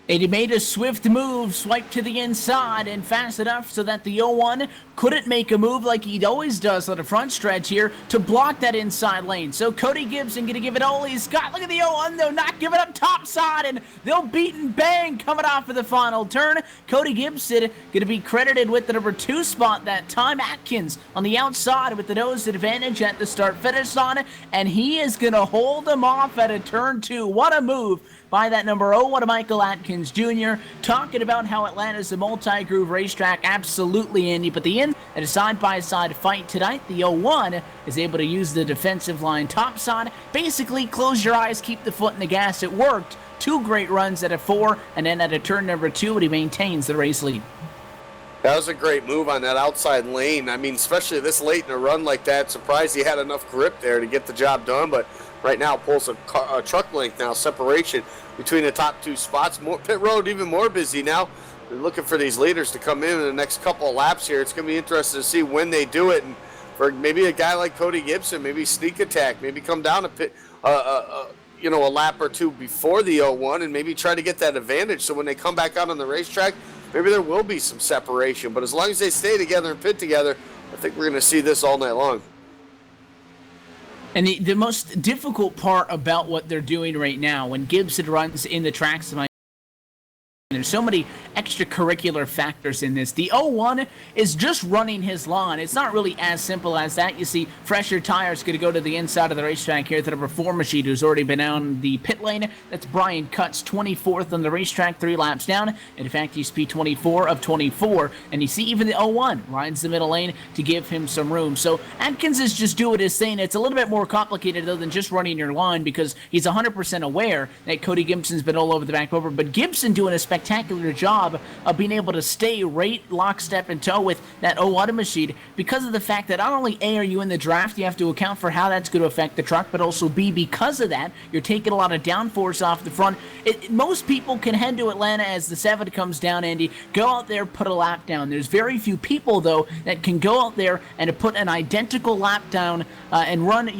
And he made a swift move, swiped to the inside, and fast enough so that the 01 couldn't make a move like he always does on the front stretch here to block that inside lane. So Cody Gibson going to give it all he's got. Look at the 01, though, not giving up top side, and they'll beat and bang coming off of the final turn. Cody Gibson going to be credited with the number 2 spot that time. Atkins on the outside with the nose advantage at the start-finish line, and he is going to hold him off at a turn 2. What a move by that number 01 Michael Atkins Jr., talking about how Atlanta's a multi-groove racetrack. Absolutely, Andy, but the end at a side-by-side fight tonight, the 01 is able to use the defensive line topside. Basically, close your eyes, keep the foot in the gas. It worked. 2 great runs at a 4, and then at a turn number 2, and he maintains the race lead. That was a great move on that outside lane. I mean, especially this late in a run like that. Surprised he had enough grip there to get the job done, but right now pulls a truck length now, separation between the top 2 spots. Pit road even more busy now. They're looking for these leaders to come in the next couple of laps here. It's going to be interesting to see when they do it. And for maybe a guy like Cody Gibson, maybe sneak attack, maybe come down a lap or 2 before the 01 and maybe try to get that advantage. So when they come back out on the racetrack, maybe there will be some separation. But as long as they stay together and pit together, I think we're going to see this all night long. And the most difficult part about what they're doing right now, when Gibson runs in the tracks, there's so many extracurricular factors in this. The 01 is just running his lawn. It's not really as simple as that. You see, fresher tires going to go to the inside of the racetrack here. The number 4 machine who's already been on the pit lane. That's Brian Cutts, 24th on the racetrack, 3 laps down. And in fact, he's P24 of 24. And you see, even the 01 rides the middle lane to give him some room. So Atkins is just doing his thing. It's a little bit more complicated, though, than just running your lawn, because he's 100% aware that Cody Gibson's been all over the back bumper. But Gibson doing a spectacular job of being able to stay right lockstep and toe with that 01 machine, because of the fact that not only A, are you in the draft, you have to account for how that's going to affect the truck, but also B, because of that, you're taking a lot of downforce off the front. Most people can head to Atlanta as the 7 comes down, Andy, go out there, put a lap down. There's very few people, though, that can go out there and put an identical lap down and run,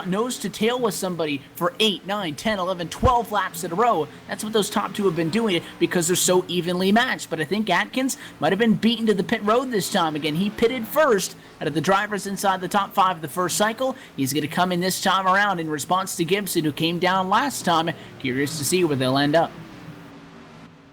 nose to tail with somebody for 8, 9, 10, 11, 12 laps in a row. That's what those top 2 have been doing, because they're so evenly matched. But I think Atkins might have been beaten to the pit road this time. Again, he pitted first out of the drivers inside the top 5 of the first cycle. He's going to come in this time around in response to Gibson, who came down last time. Curious to see where they'll end up.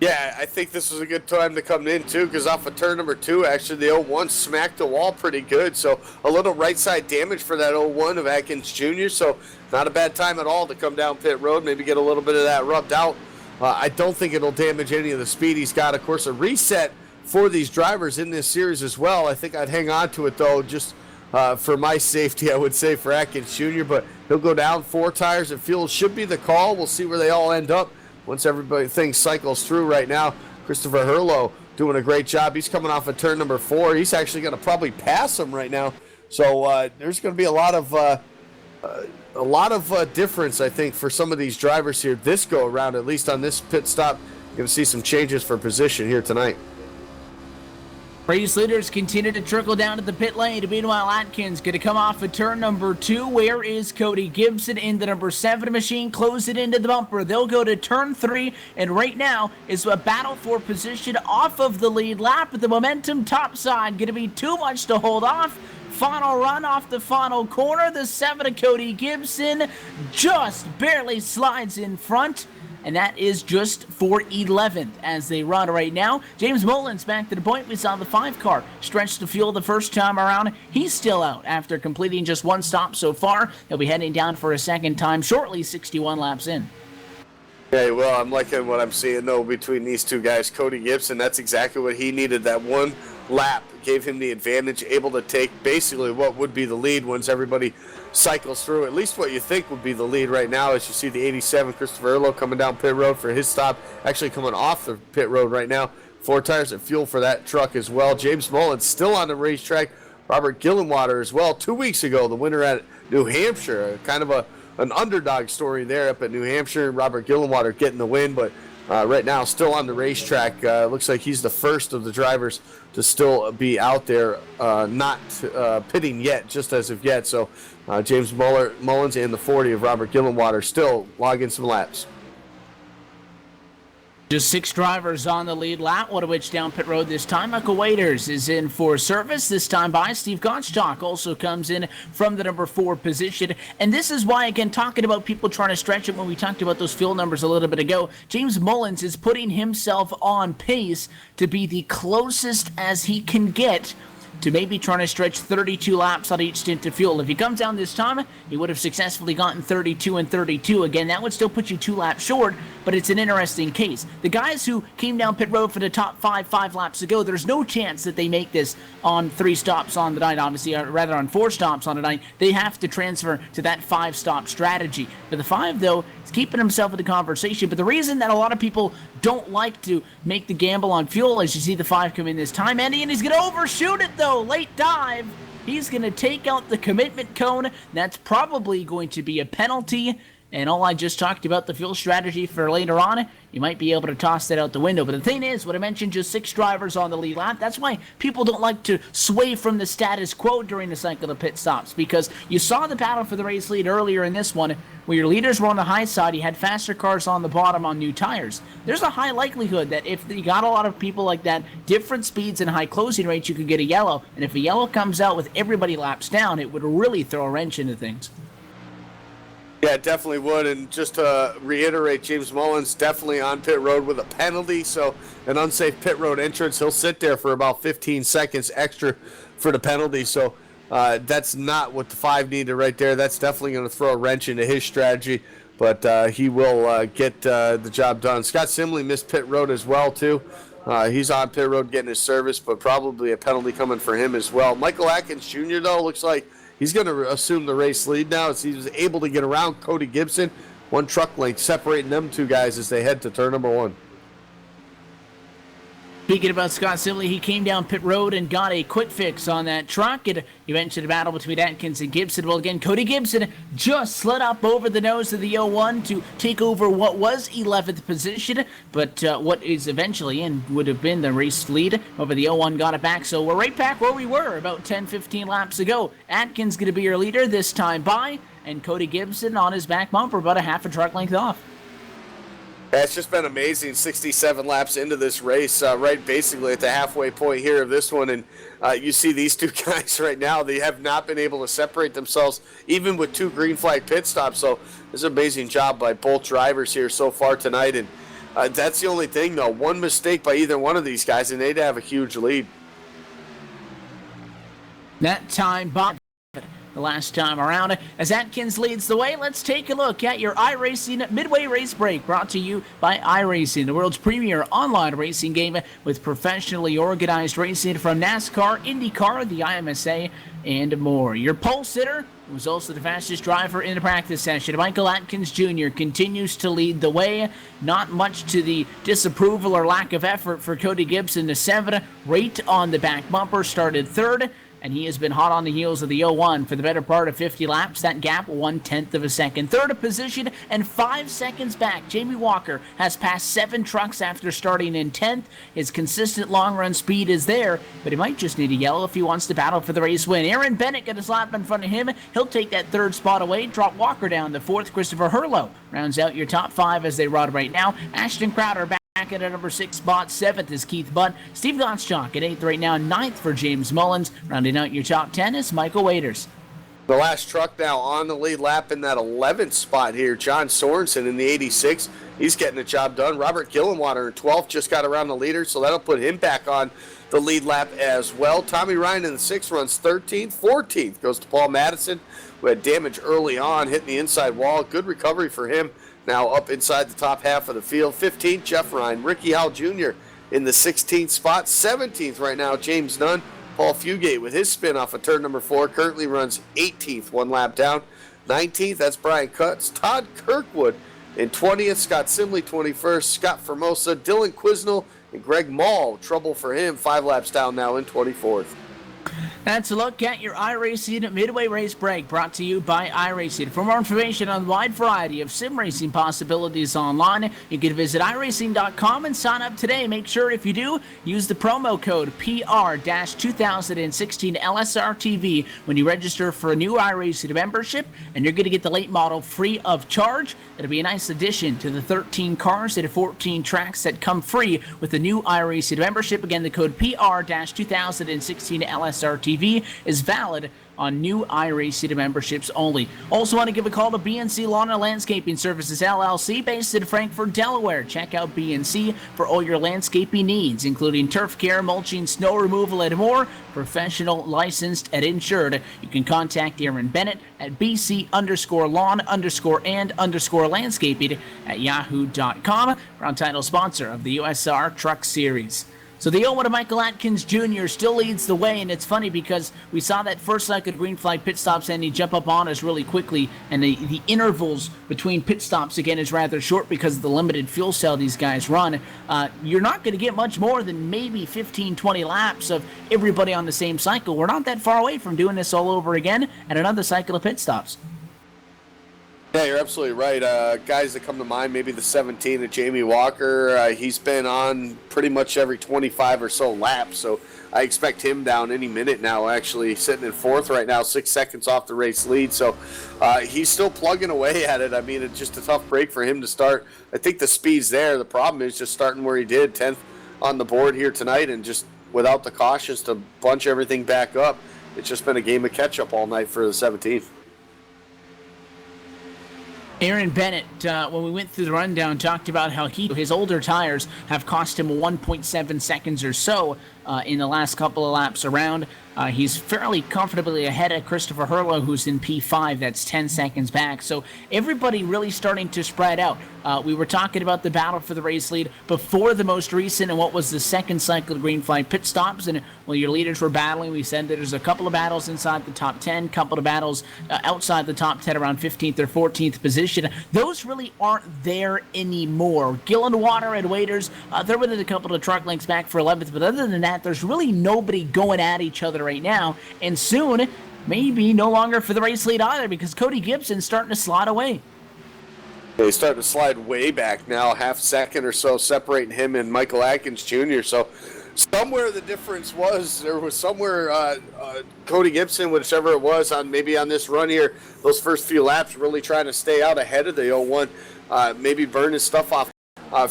Yeah, I think this was a good time to come in, too, because off of turn number 2, actually, the 01 smacked the wall pretty good. So a little right side damage for that 01 of Atkins Jr. So not a bad time at all to come down pit road, maybe get a little bit of that rubbed out. I don't think it'll damage any of the speed he's got. Of course, a reset for these drivers in this series as well. I think I'd hang on to it, though, just for my safety, I would say, for Atkins Jr. But he'll go down 4 tires. It feels should be the call. We'll see where they all end up once everything cycles through right now. Christopher Herlow doing a great job. He's coming off of turn number 4. He's actually going to probably pass him right now. So there's going to be a lot of difference, I think, for some of these drivers here this go around, at least on this pit stop. You're going to see some changes for position here tonight. Race leaders continue to trickle down to the pit lane. Meanwhile, Atkins going to come off of turn number 2. Where is Cody Gibson in the number 7 machine? Close it into the bumper. They'll go to turn 3, and right now is a battle for position off of the lead lap. The momentum topside going to be too much to hold off. Final run off the final corner. The 7 of Cody Gibson just barely slides in front. And that is just for 11th as they run right now. James Mullins back to the point. We saw the 5 car stretch the fuel the first time around. He's still out after completing just 1 stop so far. He'll be heading down for a second time shortly, 61 laps in. Okay, well, I'm liking what I'm seeing, though, between these 2 guys. Cody Gibson, that's exactly what he needed. That 1 lap gave him the advantage, able to take basically what would be the lead once everybody cycles through. At least what you think would be the lead right now, as you see the 87 Christopher Erlo coming down pit road for his stop, actually coming off the pit road right now. 4 tires of fuel for that truck as well. James Mullins still on the racetrack. Robert Gillenwater as well. 2 weeks ago, the winner at New Hampshire, kind of an underdog story there up at New Hampshire. Robert Gillenwater getting the win, but right now still on the racetrack. Looks like he's the first of the drivers to still be out there, not pitting yet, just as of yet. So James Mullins and the 40 of Robert Gillenwater still logging some laps. Just 6 drivers on the lead lap, one of which down pit road this time. Michael Waiters is in for service this time by. Steve Gottschalk also comes in from the number 4 position. And this is why, again, talking about people trying to stretch it when we talked about those fuel numbers a little bit ago, James Mullins is putting himself on pace to be the closest as he can get to maybe trying to stretch 32 laps on each stint of fuel. If he comes down this time, he would have successfully gotten 32 and 32. Again, that would still put you 2 laps short, but it's an interesting case. The guys who came down pit road for the top 5 laps ago, there's no chance that they make this on 3 stops on the night, obviously, or rather on 4 stops on the night. They have to transfer to that 5-stop strategy. For the 5, though, he's keeping himself in the conversation, but the reason that a lot of people don't like to make the gamble on fuel is you see the 5 come in this time, Andy, and he's going to overshoot it, though. Late dive. He's going to take out the commitment cone. That's probably going to be a penalty. And all I just talked about, the fuel strategy for later on, you might be able to toss that out the window. But the thing is, what I mentioned, just 6 drivers on the lead lap. That's why people don't like to sway from the status quo during the cycle of pit stops, because you saw the battle for the race lead earlier in this one, where your leaders were on the high side. You had faster cars on the bottom on new tires. There's a high likelihood that if you got a lot of people like that, different speeds and high closing rates, you could get a yellow. And if a yellow comes out with everybody laps down, it would really throw a wrench into things. Yeah, it definitely would. And just to reiterate, James Mullins definitely on pit road with a penalty. So an unsafe pit road entrance, he'll sit there for about 15 seconds extra for the penalty. So that's not what the 5 needed right there. That's definitely going to throw a wrench into his strategy. But he will get the job done. Scott Simley missed pit road as well, too. He's on pit road getting his service, but probably a penalty coming for him as well. Michael Atkins Jr., though, looks like he's going to assume the race lead now as he was able to get around Cody Gibson. 1 truck length separating them 2 guys as they head to turn number 1. Speaking about Scott Simley, he came down pit road and got a quick fix on that truck. And you mentioned a battle between Atkins and Gibson. Well, again, Cody Gibson just slid up over the nose of the 01 to take over what was 11th position, but what is eventually and would have been the race lead over the 01 got it back. So we're right back where we were about 10-15 laps ago. Atkins going to be your leader this time by, and Cody Gibson on his back bumper about a half a truck length off. It's just been amazing. 67 laps into this race, right basically at the halfway point here of this one. And you see these 2 guys right now, they have not been able to separate themselves, even with 2 green flag pit stops. So this is an amazing job by both drivers here so far tonight. And that's the only thing, though. 1 mistake by either one of these guys, and they'd have a huge lead. That time, Bob. The last time around, as Atkins leads the way, let's take a look at your iRacing Midway Race Break, brought to you by iRacing, the world's premier online racing game with professionally organized racing from NASCAR, IndyCar, the IMSA, and more. Your pole sitter, who was also the fastest driver in the practice session, Michael Atkins Jr., continues to lead the way. Not much to the disapproval or lack of effort for Cody Gibson. The 7 right on the back bumper, started 3rd. And he has been hot on the heels of the 01 for the better part of 50 laps. That gap, 1/10 of a second. 3rd position and 5 seconds back. Jamie Walker has passed 7 trucks after starting in 10th. His consistent long-run speed is there, but he might just need a yellow if he wants to battle for the race win. Aaron Bennett got his lap in front of him. He'll take that 3rd spot away, drop Walker down to 4th. Christopher Hurlow rounds out your top 5 as they rod right now. Ashton Crowder back at a number 6 spot. 7th is Keith Butt. Steve Gottschalk at 8th right now. 9th for James Mullins. Rounding out your top 10 is Michael Waiters. The last truck now on the lead lap in that 11th spot here. John Sorensen in the 86. He's getting the job done. Robert Gillenwater in 12th just got around the leader, so that'll put him back on the lead lap as well. Tommy Ryan in the 6th runs 13th. 14th goes to Paul Madison, who had damage early on, hitting the inside wall. Good recovery for him. Now up inside the top half of the field. 15th, Jeff Ryan. Ricky Howell Jr. in the 16th spot. 17th right now, James Nunn. Paul Fugate with his spin off of turn number 4 currently runs 18th, 1 lap down. 19th, that's Brian Cutts. Todd Kirkwood in 20th. Scott Simley, 21st. Scott Formosa, Dylan Quisnell, and Greg Mall. Trouble for him, 5 laps down now in 24th. That's a look at your iRacing Midway Race Break, brought to you by iRacing. For more information on a wide variety of sim racing possibilities online, you can visit iRacing.com and sign up today. Make sure if you do, use the promo code PR-2016 LSRTV when you register for a new iRacing membership, and you're going to get the late model free of charge. It'll be a nice addition to the 13 cars and 14 tracks that come free with the new iRacing membership. Again, the code PR-2016 LSRTV. LSRTV is valid on new iRacing memberships only. Also want to give a call to BNC Lawn and Landscaping Services LLC based in Frankfort, Delaware. Check out BNC for all your landscaping needs, including turf care, mulching, snow removal, and more. Professional, licensed, and insured. You can contact Aaron Bennett at BC_lawn_and_landscaping at yahoo.com. Proud title sponsor of the USR Truck Series. So the 0-1 of Michael Atkins Jr. still leads the way, and it's funny because we saw that first cycle of green flag pit stops and he jump up on us really quickly, and the intervals between pit stops again is rather short because of the limited fuel cell these guys run. You're not going to get much more than maybe 15-20 laps of everybody on the same cycle. We're not that far away from doing this all over again and another cycle of pit stops. Yeah, you're absolutely right. Guys that come to mind, maybe the 17 of Jamie Walker. He's been on pretty much every 25 or so laps, so I expect him down any minute now, actually sitting in fourth right now, 6 seconds off the race lead. So he's still plugging away at it. I mean, it's just a tough break for him to start. I think the speed's there. The problem is just starting where he did, 10th on the board here tonight, and just without the cautions to bunch everything back up. It's just been a game of catch-up all night for the 17th. Aaron Bennett, when we went through the rundown, talked about how his older tires have cost him 1.7 seconds or so in the last couple of laps around. He's fairly comfortably ahead of Christopher Hurlow, who's in P5. That's 10 seconds back. So everybody really starting to spread out. We were talking about the battle for the race lead before the most recent and what was the second cycle of green flag pit stops. And while your leaders were battling, we said that there's a couple of battles inside the top 10, couple of battles outside the top 10 around 15th or 14th position. Those really aren't there anymore. Gillen Water and Waiters, they're within a couple of truck lengths back for 11th. But other than that, there's really nobody going at each other right now, and soon maybe no longer for the race lead either because Cody Gibson's starting to slide away. They starting to slide way back now, half second or so separating him and Michael Atkins Jr. So somewhere the difference was, there was somewhere Cody Gibson, whichever it was, on maybe on this run here, those first few laps really trying to stay out ahead of the 0-1, maybe burn his stuff off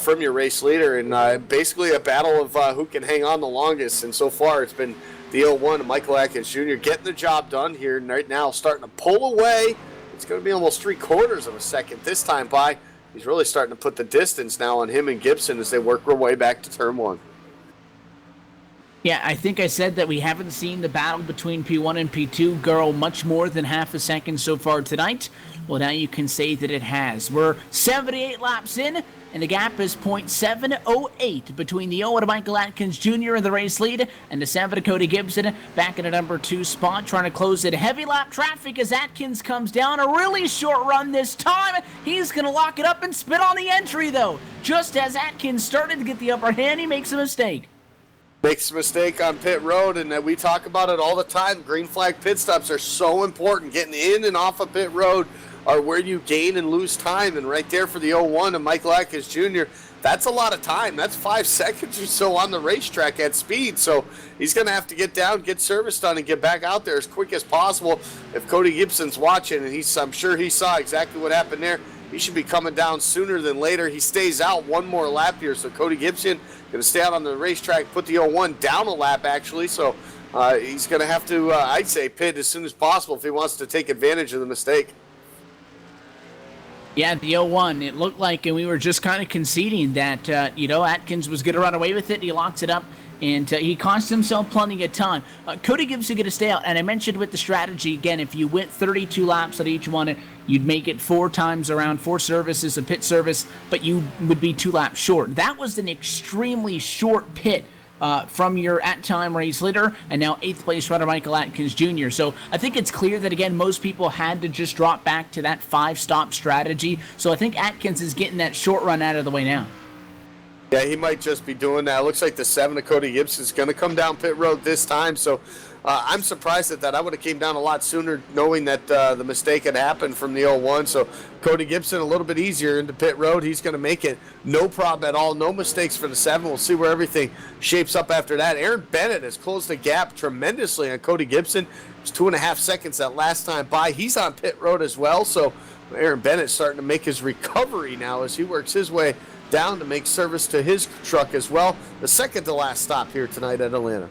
from your race leader, and basically a battle of who can hang on the longest. And so far it's been the 0-1 Michael Atkins Jr. getting the job done here right now, starting to pull away. It's going to be almost 3/4 of a second this time by. He's really starting to put the distance now on him and Gibson as they work their way back to turn one. Yeah, I think I said that we haven't seen the battle between P1 and P2 grow much more than half a second so far tonight. Well, now you can say that it has. We're 78 laps in, and the gap is .708 between the 0 of Michael Atkins Jr. in the race lead and the 7 of Cody Gibson back in a number 2 spot, trying to close it. Heavy lap traffic as Atkins comes down. A really short run this time. He's going to lock it up and spit on the entry, though. Just as Atkins started to get the upper hand, he makes a mistake. Makes a mistake on pit road, and we talk about it all the time. Green flag pit stops are so important. Getting in and off of pit road are where you gain and lose time, and right there for the 0-1 of Michael Atkins Jr., that's a lot of time. That's 5 seconds or so on the racetrack at speed, so he's going to have to get down, get service done, and get back out there as quick as possible. If Cody Gibson's watching, and I'm sure he saw exactly what happened there, he should be coming down sooner than later. He stays out one more lap here, so Cody Gibson going to stay out on the racetrack, put the 0-1 down a lap, actually, so he's going to have to, I'd say, pit as soon as possible if he wants to take advantage of the mistake. Yeah, the 0-1, it looked like, and we were just kind of conceding that, Atkins was going to run away with it. He locks it up, and he cost himself plenty of time. Cody Gibson going to stay out, and I mentioned with the strategy, again, if you went 32 laps at each one, you'd make it 4 times around, 4 services, a pit service, but you would be 2 laps short. That was an extremely short pit from your at-time race leader, and now 8th place runner Michael Atkins Jr. So I think it's clear that, again, most people had to just drop back to that 5-stop strategy. So I think Atkins is getting that short run out of the way now. Yeah, he might just be doing that. It looks like the 7 of Cody Gibson is going to come down pit road this time, so I'm surprised at that. I would have came down a lot sooner knowing that the mistake had happened from the 0-1. So Cody Gibson a little bit easier into pit road. He's going to make it no problem at all. No mistakes for the 7. We'll see where everything shapes up after that. Aaron Bennett has closed the gap tremendously on Cody Gibson. It was 2.5 seconds that last time by. He's on pit road as well. So Aaron Bennett's starting to make his recovery now as he works his way down to make service to his truck as well. The second to last stop here tonight at Atlanta.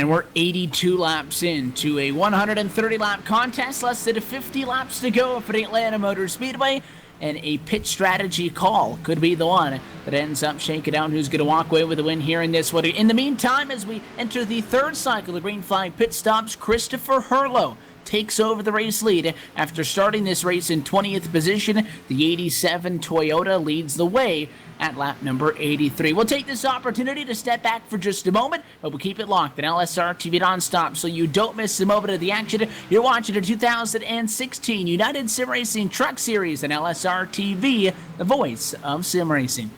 And we're 82 laps into a 130-lap contest, less than 50 laps to go for the Atlanta Motor Speedway. And a pit strategy call could be the one that ends up shaking out who's going to walk away with the win here in this one. In the meantime, as we enter the third cycle of green flag pit stops, Christopher Hurlow takes over the race lead after starting this race in 20th position. The 87 Toyota leads the way at lap number 83. We'll take this opportunity to step back for just a moment, but we'll keep it locked at LSRTV nonstop so you don't miss a moment of the action. You're watching the 2016 United Sim Racing Truck Series on LSRTV, the voice of sim racing.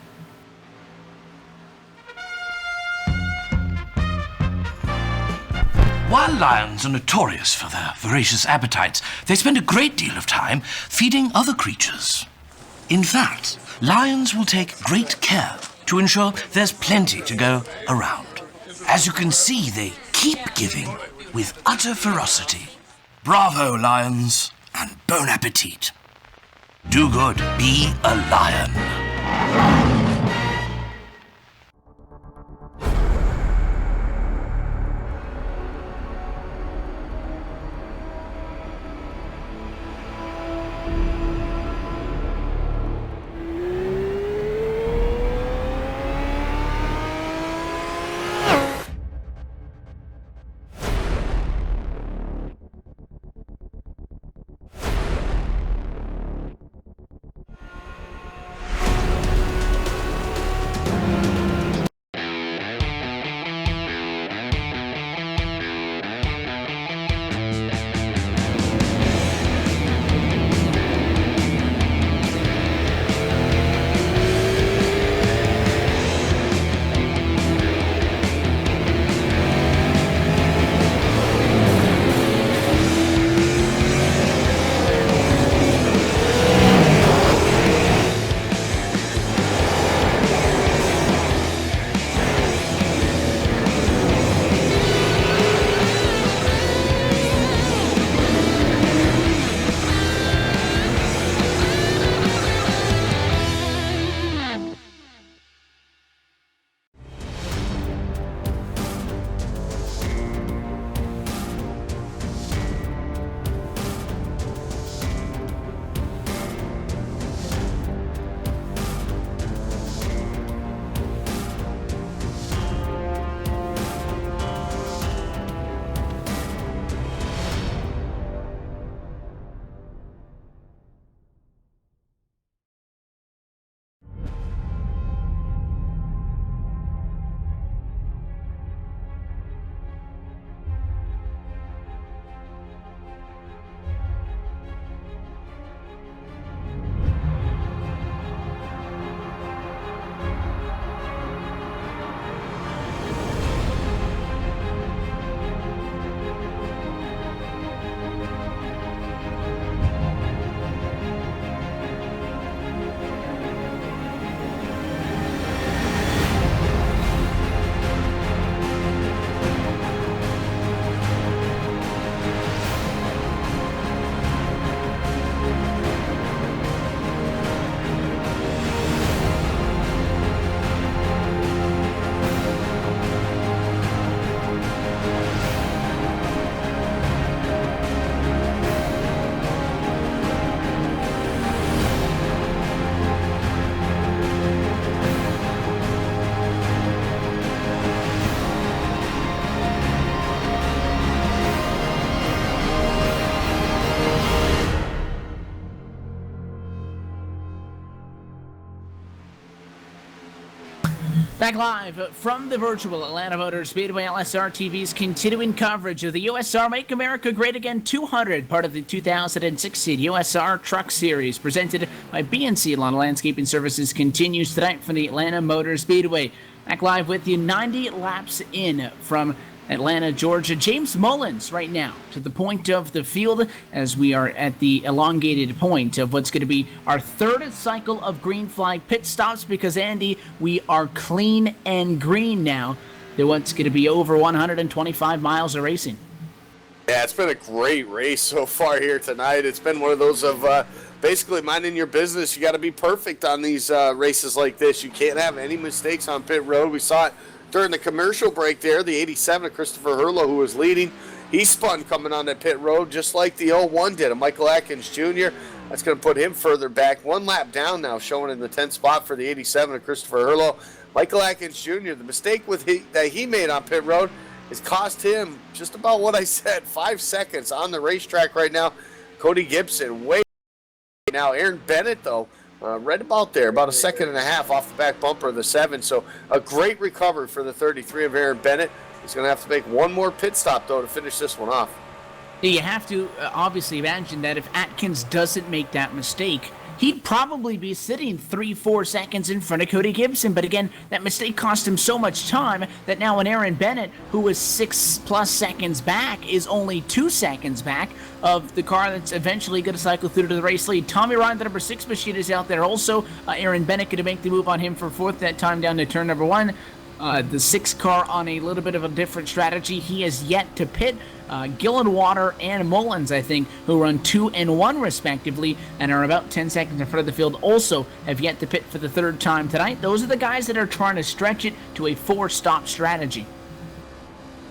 While lions are notorious for their voracious appetites, they spend a great deal of time feeding other creatures. In fact, lions will take great care to ensure there's plenty to go around. As you can see, they keep giving with utter ferocity. Bravo, lions, and bon appetit. Do good, be a lion. Back live from the virtual Atlanta Motor Speedway, LSRTV's continuing coverage of the USR Make America Great Again 200, part of the 2016 USR Truck Series, presented by BNC Lawn Landscaping Services, continues tonight from the Atlanta Motor Speedway. Back live with you 90 laps in from Atlanta, Georgia. James Mullins right now to the point of the field as we are at the elongated point of what's going to be our third cycle of green flag pit stops, because, Andy, we are clean and green now to what's going to be over 125 miles of racing. Yeah, it's been a great race so far here tonight. It's been one of those of basically minding your business. You got to be perfect on these races like this. You can't have any mistakes on pit road. We saw it during the commercial break there, the 87 of Christopher Hurlow, who was leading, he spun coming on that pit road just like the 01 did. And Michael Atkins Jr., that's going to put him further back. 1 lap down now, showing in the 10th spot for the 87 of Christopher Hurlow. Michael Atkins Jr., the mistake that he made on pit road has cost him just about what I said, 5 seconds on the racetrack right now. Cody Gibson way now. Aaron Bennett, though, right about there, about 1.5 seconds off the back bumper of the 7. So a great recovery for the 33 of Aaron Bennett. He's going to have to make one more pit stop, though, to finish this one off. You have to obviously imagine that if Atkins doesn't make that mistake, he'd probably be sitting 3-4 seconds in front of Cody Gibson. But again, that mistake cost him so much time that now an Aaron Bennett, who was 6+ seconds back, is only 2 seconds back of the car that's eventually going to cycle through to the race lead. Tommy Ryan, the number 6 machine, is out there also. Aaron Bennett going to make the move on him for 4th that time down to turn number 1. The 6 car on a little bit of a different strategy. He has yet to pit. Gillenwater and Mullins, I think, who run 2 and 1 respectively and are about 10 seconds in front of the field, also have yet to pit for the 3rd time tonight. Those are the guys that are trying to stretch it to a 4-stop strategy.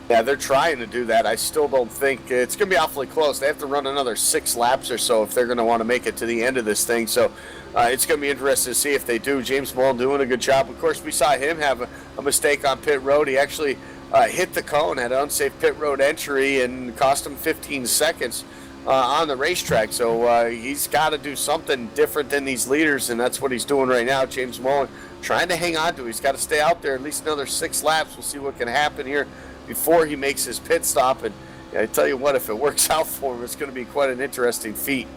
Yeah, they're trying to do that. I still don't think it's going to be awfully close. They have to run another 6 laps or so if they're going to want to make it to the end of this thing. So it's going to be interesting to see if they do. James Mullen doing a good job. Of course, we saw him have a mistake on pit road. He actually hit the cone, had an unsafe pit road entry, and cost him 15 seconds on the racetrack. So he's got to do something different than these leaders, and that's what he's doing right now. James Mullen trying to hang on to it. He's got to stay out there at least another 6 laps. We'll see what can happen here before he makes his pit stop. And I tell you what, if it works out for him, it's going to be quite an interesting feat.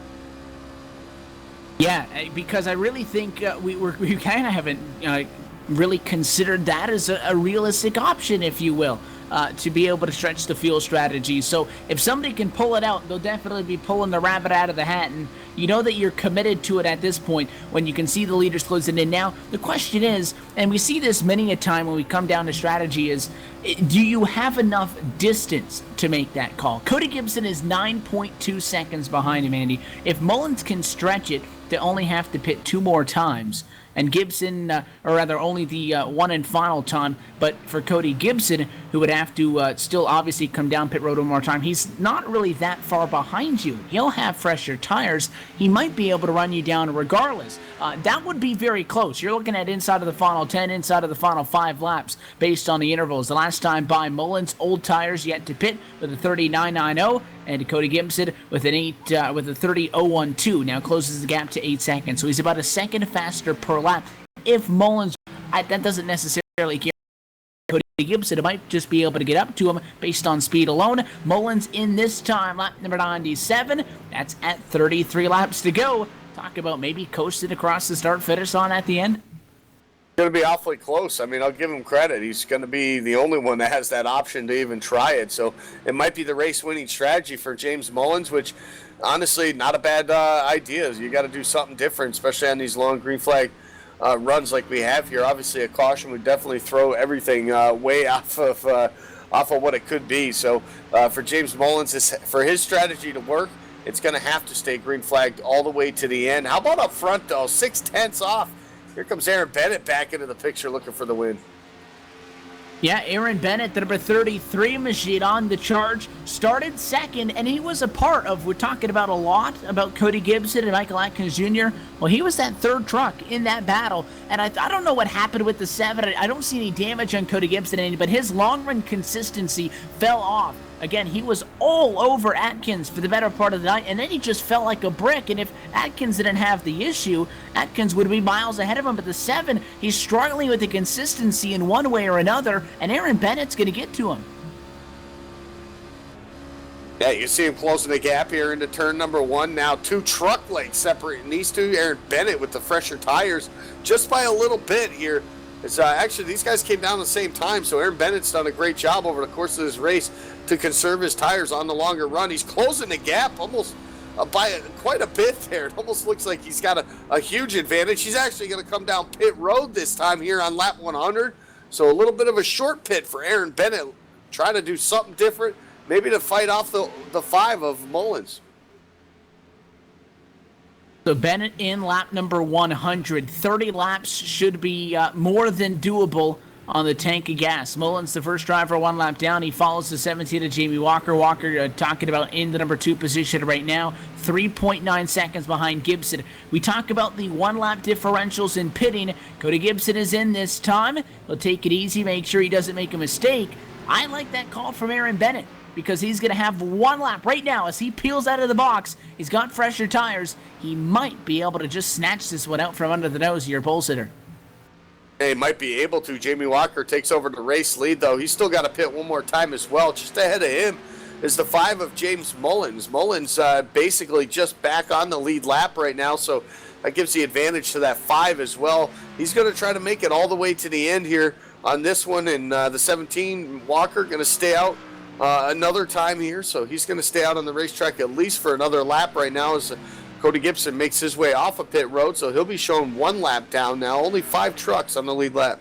Yeah, because I really think we kind of haven't really considered that as a realistic option, if you will, to be able to stretch the fuel strategy. So if somebody can pull it out, they'll definitely be pulling the rabbit out of the hat, and you know that you're committed to it at this point when you can see the leaders closing in. Now, the question is, and we see this many a time when we come down to strategy, is do you have enough distance to make that call? Cody Gibson is 9.2 seconds behind him, Andy. If Mullins can stretch it to only have to pit 2 more times, and Gibson, or rather only the 1 and final time, but for Cody Gibson, who would have to still obviously come down pit road one more time, he's not really that far behind you. He'll have fresher tires. He might be able to run you down regardless. That would be very close. You're looking at inside of the final 10, inside of the final 5 laps based on the intervals. The last time by Mullins, old tires yet to pit with a 39.90, and Cody Gibson with an 30.012. Now closes the gap to 8 seconds. So he's about a second faster per lap. If Mullins, that doesn't necessarily guarantee Cody Gibson might just be able to get up to him based on speed alone. Mullins in this time, lap number 97. That's at 33 laps to go. Talk about maybe coasting across the start-finish line at the end. Going to be awfully close. I mean, I'll give him credit. He's going to be the only one that has that option to even try it. So it might be the race-winning strategy for James Mullins, which honestly, not a bad idea. You got to do something different, especially on these long green flag runs like we have here. Obviously, a caution would definitely throw everything way off of what it could be. So for James Mullins, for his strategy to work, it's going to have to stay green flagged all the way to the end. How about up front, though? 6/10 off. Here comes Aaron Bennett back into the picture looking for the win. Yeah, Aaron Bennett, the number 33 machine on the charge, started second, and he was a part of, we're talking about a lot, about Cody Gibson and Michael Atkins Jr. Well, he was that 3rd truck in that battle, and I don't know what happened with the 7. I don't see any damage on Cody Gibson, but his long-run consistency fell off. Again, he was all over Atkins for the better part of the night, and then he just fell like a brick. And if Atkins didn't have the issue, Atkins would be miles ahead of him. But the 7, he's struggling with the consistency in one way or another, and Aaron Bennett's going to get to him. Yeah, you see him closing the gap here into turn number 1. Now 2 truck lengths separating these two. Aaron Bennett with the fresher tires just by a little bit here. It's actually, these guys came down at the same time, so Aaron Bennett's done a great job over the course of this race to conserve his tires on the longer run. He's closing the gap almost by quite a bit there. It almost looks like he's got a huge advantage. He's actually going to come down pit road this time here on lap 100, so a little bit of a short pit for Aaron Bennett, trying to do something different, maybe to fight off the 5 of Mullins. So Bennett in lap number 100. 30 laps should be more than doable on the tank of gas. Mullins, the first driver, 1 lap down. He follows the 17 of Jamie Walker. Walker talking about in the number 2 position right now, 3.9 seconds behind Gibson. We talk about the 1 lap differentials in pitting. Cody Gibson is in this time. He'll take it easy, make sure he doesn't make a mistake. I like that call from Aaron Bennett, because he's going to have 1 lap right now as he peels out of the box. He's got fresher tires. He might be able to just snatch this one out from under the nose of your pole sitter. He might be able to. Jamie Walker takes over the race lead, though. He's still got to pit one more time as well. Just ahead of him is the 5 of James Mullins. Mullins basically just back on the lead lap right now, so that gives the advantage to that 5 as well. He's going to try to make it all the way to the end here on this one, and the 17, Walker, going to stay out another time here, so he's going to stay out on the racetrack at least for another lap right now as Cody Gibson makes his way off of pit road, so he'll be shown 1 lap down now. Only 5 trucks on the lead lap.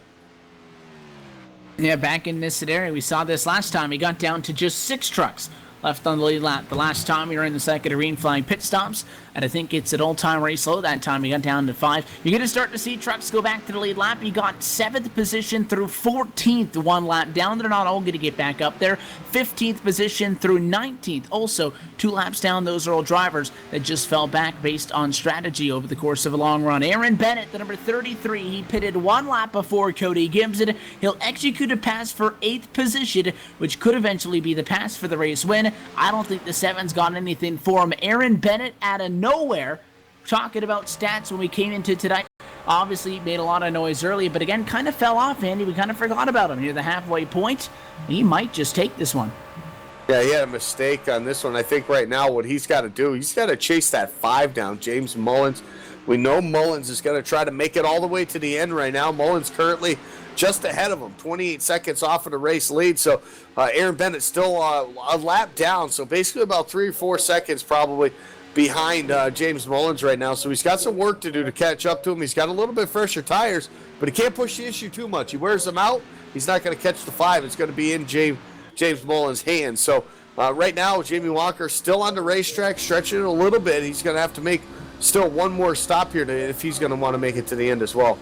Yeah, back in this scenario, we saw this last time. He got down to just 6 trucks left on the lead lap. The last time we were in the second of green flying pit stops, and I think it's an all-time race low. That time we got down to 5. You're going to start to see trucks go back to the lead lap. You got 7th position through 14th, 1 lap down. They're not all going to get back up there. 15th position through 19th. Also, 2 laps down, those are all drivers that just fell back based on strategy over the course of a long run. Aaron Bennett, the number 33, he pitted 1 lap before Cody Gibson. He'll execute a pass for 8th position, which could eventually be the pass for the race win. I don't think the 7's got anything for him. Aaron Bennett out of nowhere, talking about stats when we came into tonight. Obviously made a lot of noise early, but again, kind of fell off, Andy. We kind of forgot about him near the halfway point. He might just take this one. Yeah, he had a mistake on this one. I think right now what he's got to do, he's got to chase that 5 down. James Mullins. We know Mullins is going to try to make it all the way to the end right now. Mullins currently just ahead of him, 28 seconds off of the race lead. So Aaron Bennett still a lap down, so basically about 3 or 4 seconds probably behind James Mullins right now. So he's got some work to do to catch up to him. He's got a little bit fresher tires, but he can't push the issue too much. He wears them out. He's not going to catch the 5. It's going to be in James Mullins' hands. So right now, Jamie Walker still on the racetrack, stretching it a little bit. He's going to have to make still 1 more stop here if he's going to want to make it to the end as well.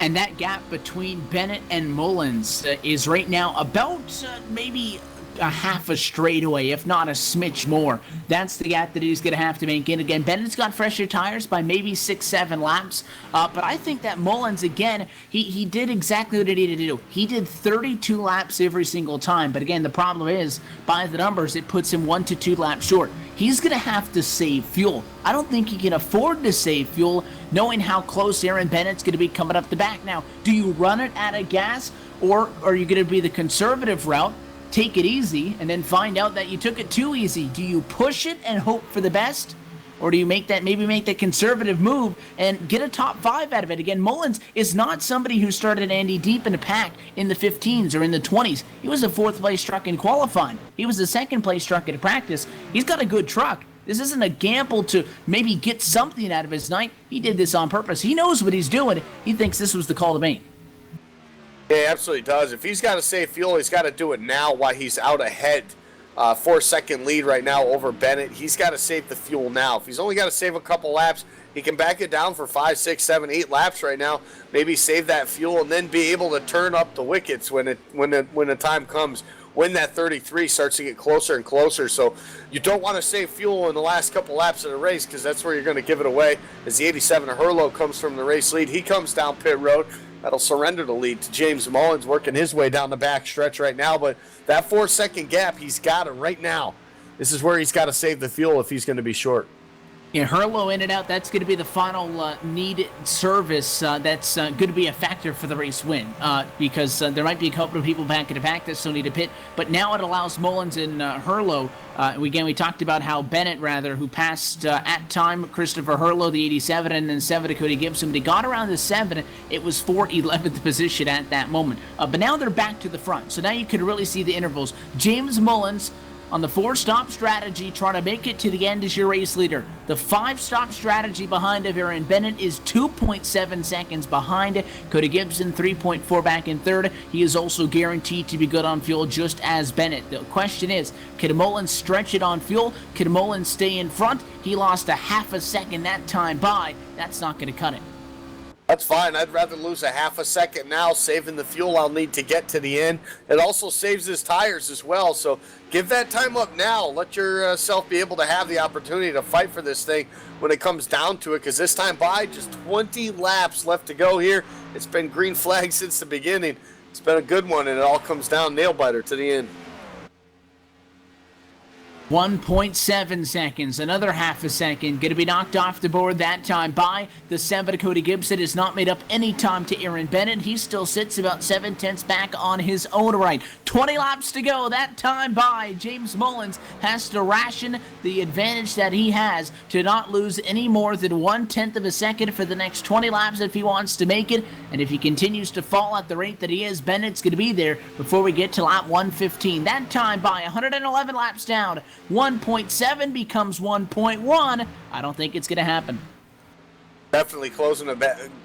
And that gap between Bennett and Mullins is right now about maybe a half a straightaway, if not a smidge more. That's the gap that he's going to have to make. And again, Bennett's got fresher tires by maybe 6-7 laps. But I think that Mullins, again, he did exactly what he needed to do. He did 32 laps every single time. But again, the problem is, by the numbers, it puts him 1 to 2 laps short. He's going to have to save fuel. I don't think he can afford to save fuel, knowing how close Aaron Bennett's going to be coming up the back. Now, do you run it out of gas, or are you going to be the conservative route? Take it easy and then find out that you took it too easy. Do you push it and hope for the best? Or do you make that conservative move and get a top 5 out of it? Again, Mullins is not somebody who started Andy deep in the pack in the 15s or in the 20s. He was a 4th place truck in qualifying. He was a 2nd place truck in practice. He's got a good truck. This isn't a gamble to maybe get something out of his night. He did this on purpose. He knows what he's doing. He thinks this was the call to make. Yeah, he absolutely does. If he's got to save fuel, he's got to do it now while he's out ahead. 4-second lead right now over Bennett. He's got to save the fuel now. If he's only got to save a couple laps, he can back it down for 5, 6, 7, 8 laps right now. Maybe save that fuel and then be able to turn up the wickets when the time comes, when that 33 starts to get closer and closer. So you don't want to save fuel in the last couple laps of the race, because that's where you're going to give it away. As the 87 of Herlo comes from the race lead, he comes down pit road. That'll surrender the lead to James Mullins, working his way down the back stretch right now. But that 4-second gap, he's got it right now. This is where he's got to save the fuel if he's going to be short. Yeah, Herlo in and out. That's going to be the final need service. That's going to be a factor for the race win, because there might be a couple of people back in the pack that still need to pit. But now it allows Mullins and Herlo. Again, we talked about how Bennett, who passed at time Christopher Herlo, the 87, and then 7 to Cody Gibson. But he got around the 7. It was for 11th position at that moment. But now they're back to the front. So now you can really see the intervals. James Mullins on the 4-stop strategy, trying to make it to the end as your race leader. The 5-stop strategy behind of Aaron Bennett is 2.7 seconds behind. Cody Gibson, 3.4 back in 3rd. He is also guaranteed to be good on fuel, just as Bennett. The question is, can Mullins stretch it on fuel? Can Mullins stay in front? He lost a half a second that time by. That's not going to cut it. That's fine. I'd rather lose a half a second now, saving the fuel I'll need to get to the end. It also saves his tires as well. So give that time up now. Let yourself be able to have the opportunity to fight for this thing when it comes down to it. Because this time by, just 20 laps left to go here. It's been green flag since the beginning. It's been a good one, and it all comes down nail biter to the end. 1.7 seconds, another half a second, going to be knocked off the board that time by the 7. Cody Gibson has not made up any time to Aaron Bennett. He still sits about 7/10 back on his own right. 20 laps to go, that time by. James Mullins has to ration the advantage that he has to not lose any more than 1/10 of a second for the next 20 laps if he wants to make it. And if he continues to fall at the rate that he is, Bennett's going to be there before we get to lap 115. That time by 111 laps down. 1.7 becomes 1.1. I don't think it's going to happen. Definitely closing a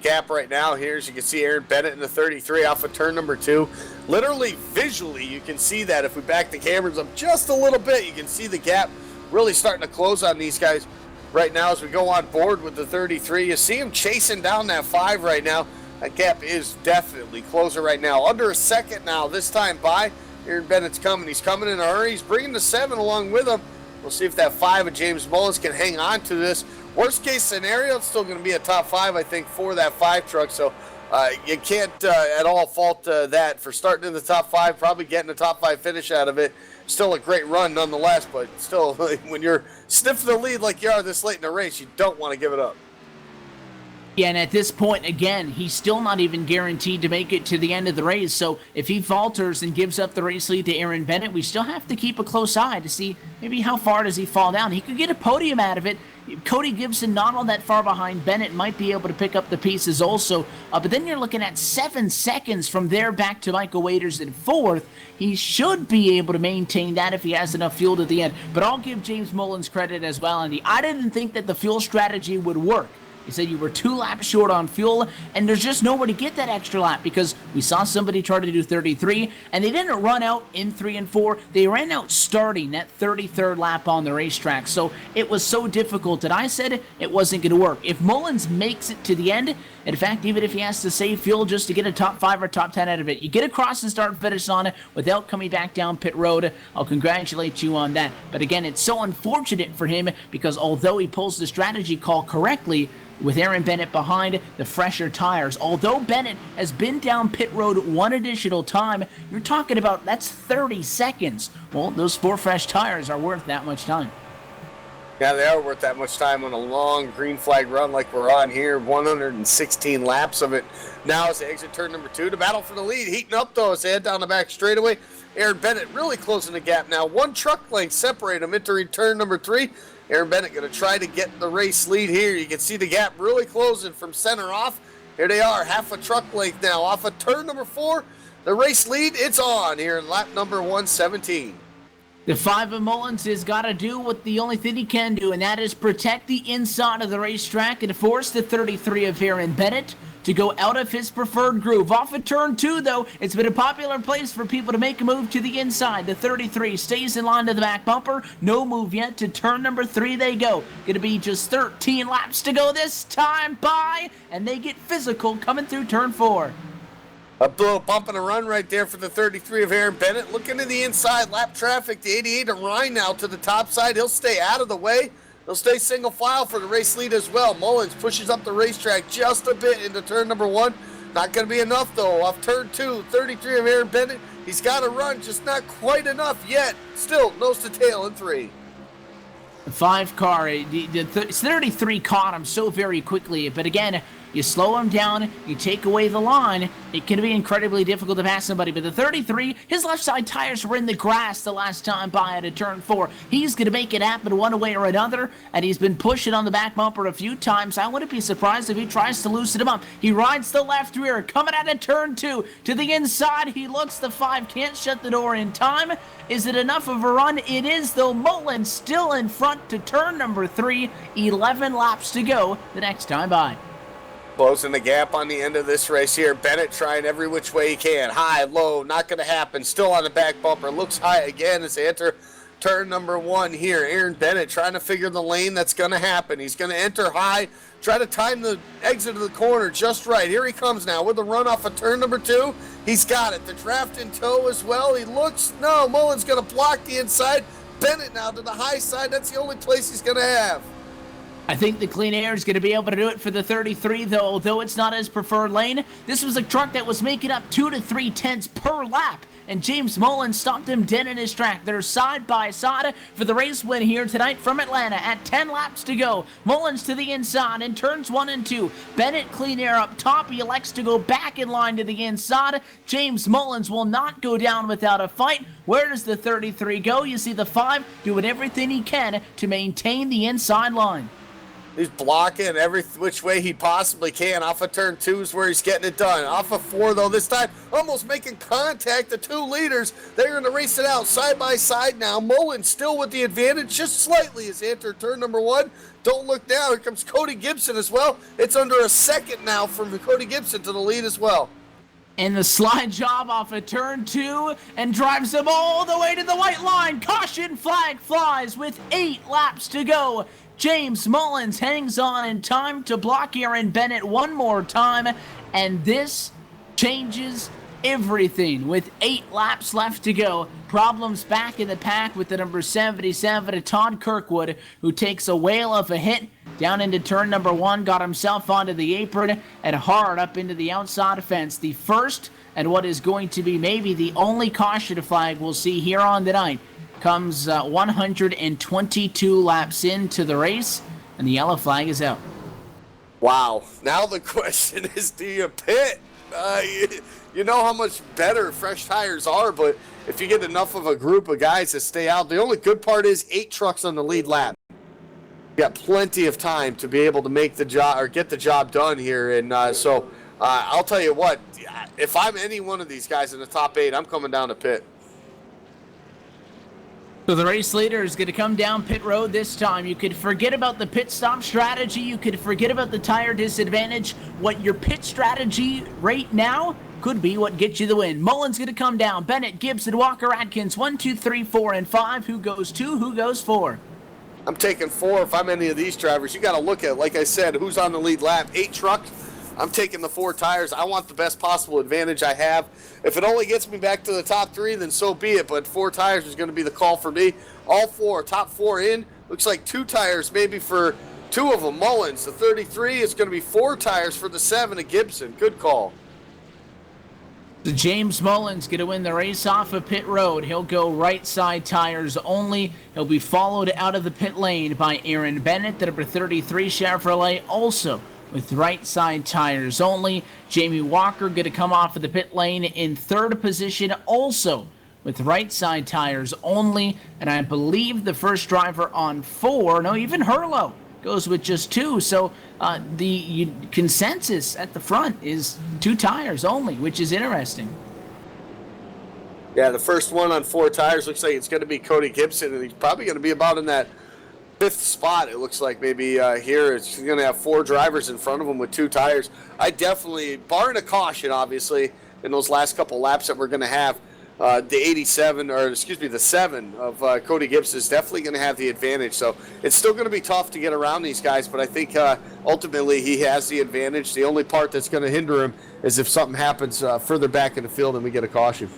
gap right now here. As you can see, Aaron Bennett in the 33 off of turn number 2. Literally, visually, you can see that. If we back the cameras up just a little bit, you can see the gap really starting to close on these guys right now as we go on board with the 33. You see him chasing down that 5 right now. That gap is definitely closing right now. Under a second now, this time by. Aaron Bennett's coming. He's coming in a hurry. He's bringing the 7 along with him. We'll see if that 5 of James Mullins can hang on to this. Worst case scenario, it's still going to be a top 5, I think, for that 5 truck. So you can't at all fault that for starting in the top 5, probably getting a top 5 finish out of it. Still a great run nonetheless, but still, when you're sniffing the lead like you are this late in the race, you don't want to give it up. Yeah, and at this point, again, he's still not even guaranteed to make it to the end of the race. So if he falters and gives up the race lead to Aaron Bennett, we still have to keep a close eye to see maybe how far does he fall down. He could get a podium out of it. Cody Gibson, not all that far behind Bennett, might be able to pick up the pieces also. But then you're looking at 7 seconds from there back to Michael Waiters in 4th. He should be able to maintain that if he has enough fuel to the end. But I'll give James Mullins credit as well, Andy. I didn't think that the fuel strategy would work. He said you were 2 laps short on fuel, and there's just nowhere to get that extra lap because we saw somebody try to do 33, and they didn't run out in 3 and 4. They ran out starting that 33rd lap on the racetrack, so it was so difficult that I said it wasn't going to work. If Mullins makes it to the end, in fact, even if he has to save fuel just to get a top 5 or top 10 out of it, you get across and start finish on it without coming back down pit road. I'll congratulate you on that. But again, it's so unfortunate for him because although he pulls the strategy call correctly, with Aaron Bennett behind the fresher tires. Although Bennett has been down pit road 1 additional time, you're talking about that's 30 seconds. Well, those 4 fresh tires are worth that much time. Yeah, they are worth that much time on a long green flag run like we're on here. 116 laps of it. Now as they exit turn number 2, the battle for the lead heating up though as they head down the back straightaway. Aaron Bennett really closing the gap now. 1 truck length separate them entering turn number 3. Aaron Bennett going to try to get the race lead here. You can see the gap really closing from center off. Here they are, half a truck length now off of turn number 4. The race lead, it's on here in lap number 117. The 5 of Mullins has got to do what the only thing he can do, and that is protect the inside of the racetrack and force the 33 of Aaron Bennett to go out of his preferred groove. Off of turn 2, though, it's been a popular place for people to make a move to the inside. The 33 stays in line to the back bumper. No move yet. To turn number 3 they go. Going to be just 13 laps to go this time by, and they get physical coming through turn 4. A little bump and a run right there for the 33 of Aaron Bennett. Looking to the inside, lap traffic, the 88 of Ryan now to the top side. He'll stay out of the way. He'll stay single file for the race lead as well. Mullins pushes up the racetrack just a bit into turn number 1. Not going to be enough, though. Off turn 2, 33 of Aaron Bennett. He's got to run, just not quite enough yet. Still, nose to tail in 3. The 5 car, the 33 caught him so very quickly, but again, you slow him down, you take away the line, it can be incredibly difficult to pass somebody. But the 33, his left side tires were in the grass the last time by at a turn 4. He's going to make it happen one way or another, and he's been pushing on the back bumper a few times. I wouldn't be surprised if he tries to loosen him up. He rides the left rear, coming out of turn 2. To the inside, he looks the 5, can't shut the door in time. Is it enough of a run? It is, though. Mullins still in front to turn number 3. 11 laps to go the next time by. Closing the gap on the end of this race here. Bennett trying every which way he can. High, low, not going to happen. Still on the back bumper. Looks high again as they enter turn number 1 here. Aaron Bennett trying to figure the lane that's going to happen. He's going to enter high, try to time the exit of the corner just right. Here he comes now with the run off of turn number 2. He's got it. The draft in tow as well. He looks, no, Mullins going to block the inside. Bennett now to the high side. That's the only place he's going to have. I think the Clean Air is going to be able to do it for the 33, though, although it's not his preferred lane. This was a truck that was making up 2 to 3 tenths per lap, and James Mullins stopped him dead in his track. They're side by side for the race win here tonight from Atlanta at 10 laps to go. Mullins to the inside in turns 1 and 2. Bennett Clean Air up top. He elects to go back in line to the inside. James Mullins will not go down without a fight. Where does the 33 go? You see the 5 doing everything he can to maintain the inside line. He's blocking every which way he possibly can. Off of turn 2 is where he's getting it done. Off of 4, though, this time almost making contact. The 2 leaders, they're going to race it out side by side now. Mullins still with the advantage just slightly as they enter turn number 1. Don't look down. Here comes Cody Gibson as well. It's under a second now from Cody Gibson to the lead as well. And the slide job off of turn 2 and drives him all the way to the white line. Caution flag flies with 8 laps to go. James Mullins hangs on in time to block Aaron Bennett one more time, and this changes everything with 8 laps left to go. Problems back in the pack with the number 77, Todd Kirkwood, who takes a whale of a hit down into turn number 1, got himself onto the apron and hard up into the outside fence. The first and what is going to be maybe the only caution flag we'll see here on the night comes 122 laps into the race, and the yellow flag is out. Wow. Now the question is, do you pit? You know how much better fresh tires are, but if you get enough of a group of guys to stay out, the only good part is 8 trucks on the lead lap. You got plenty of time to be able to make the job or get the job done here, and so I'll tell you what, if I'm any one of these guys in the top 8, I'm coming down to pit. So the race leader is going to come down pit road this time. You could forget about the pit stop strategy. You could forget about the tire disadvantage. What your pit strategy right now could be what gets you the win. Mullins going to come down. Bennett, Gibson, Walker, Atkins. 1, 2, 3, 4, and 5. Who goes 2? Who goes 4? I'm taking 4 if I'm any of these drivers. You got to look at, like I said, who's on the lead lap. 8 trucks. I'm taking the 4 tires. I want the best possible advantage I have. If it only gets me back to the top 3, then so be it. But 4 tires is going to be the call for me. All 4, top 4 in. Looks like 2 tires maybe for 2 of them. Mullins, the 33 is going to be 4 tires for the 7 of Gibson. Good call. So James Mullins going to win the race off of pit road. He'll go right side tires only. He'll be followed out of the pit lane by Aaron Bennett, the number 33 Chevrolet, also with right side tires only. Jamie Walker going to come off of the pit lane in 3rd position, also with right side tires only. And I believe the first driver on 4, no, even Herlo goes with just 2. So the consensus at the front is 2 tires only, which is interesting. Yeah, the first one on 4 tires looks like it's going to be Cody Gibson, and he's probably going to be about in that 5th spot. It looks like maybe here it's going to have 4 drivers in front of him with 2 tires. I definitely, barring a caution, obviously, in those last couple laps that we're going to have, the 7 of Cody Gibson is definitely going to have the advantage. So it's still going to be tough to get around these guys, but I think ultimately he has the advantage. The only part that's going to hinder him is if something happens further back in the field and we get a caution.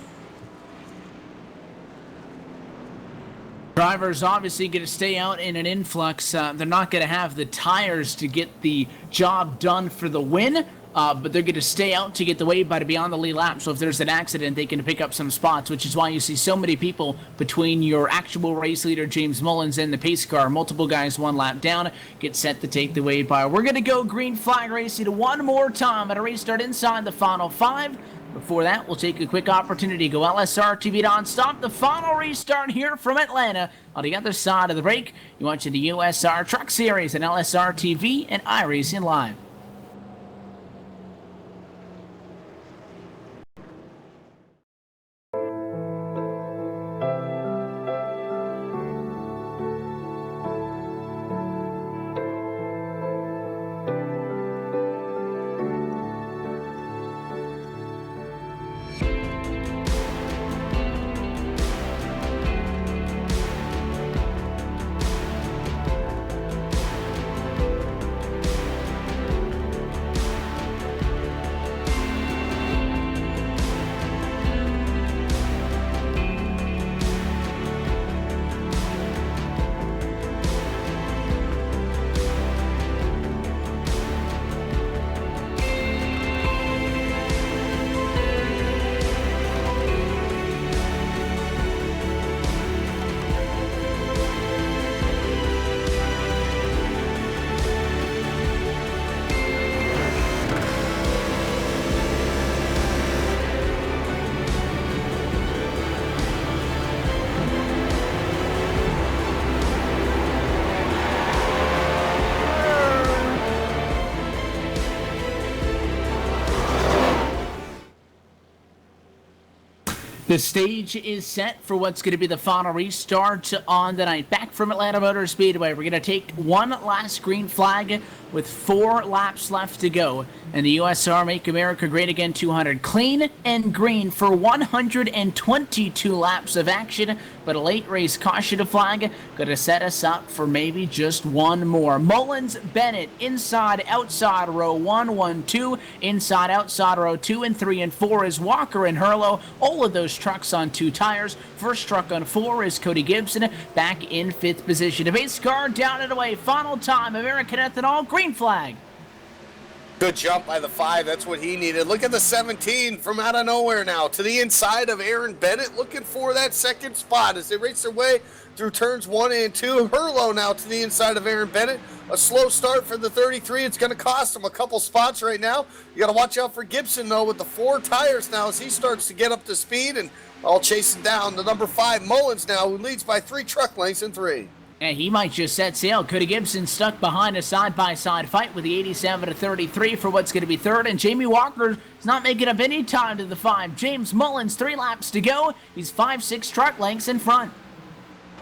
Drivers obviously going to stay out in an influx. They're not going to have the tires to get the job done for the win, but they're going to stay out to get the wave by to be on the lead lap. So if there's an accident, they can pick up some spots, which is why you see so many people between your actual race leader, James Mullins, and the pace car. Multiple guys 1 lap down, get set to take the wave by. We're going to go green flag racing one more time at a restart inside the final 5. Before that, we'll take a quick opportunity to go LSRTV non-stop. The final restart here from Atlanta. On the other side of the break, you watch the USR Truck Series and LSRTV and iRacing Live. The stage is set for what's going to be the final restart on the night. Back from Atlanta Motor Speedway, we're going to take one last green flag with 4 laps left to go. And the USR Make America Great Again 200. Clean and green for 122 laps of action, but a late race caution flag going to set us up for maybe just one more. Mullins, Bennett, inside, outside row 1, 1, 2, inside, outside row 2, and 3 and 4 is Walker and Hurlow. All of those trucks on 2 tires. First truck on 4 is Cody Gibson, back in 5th position. A base car down and away. Final time, American Ethanol, green flag. Good jump by the 5. That's what he needed. Look at the 17 from out of nowhere now to the inside of Aaron Bennett, looking for that second spot as they race their way through turns 1 and 2. Hurlow now to the inside of Aaron Bennett. A slow start for the 33. It's going to cost him a couple spots right now. You got to watch out for Gibson, though, with the 4 tires now as he starts to get up to speed and all chasing down the number 5 Mullins now, who leads by 3 truck lengths in 3. And he might just set sail. Cody Gibson stuck behind a side-by-side fight with the 87 to 33 for what's going to be 3rd. And Jamie Walker is not making up any time to the 5. James Mullins, 3 laps to go. He's 5-6 truck lengths in front.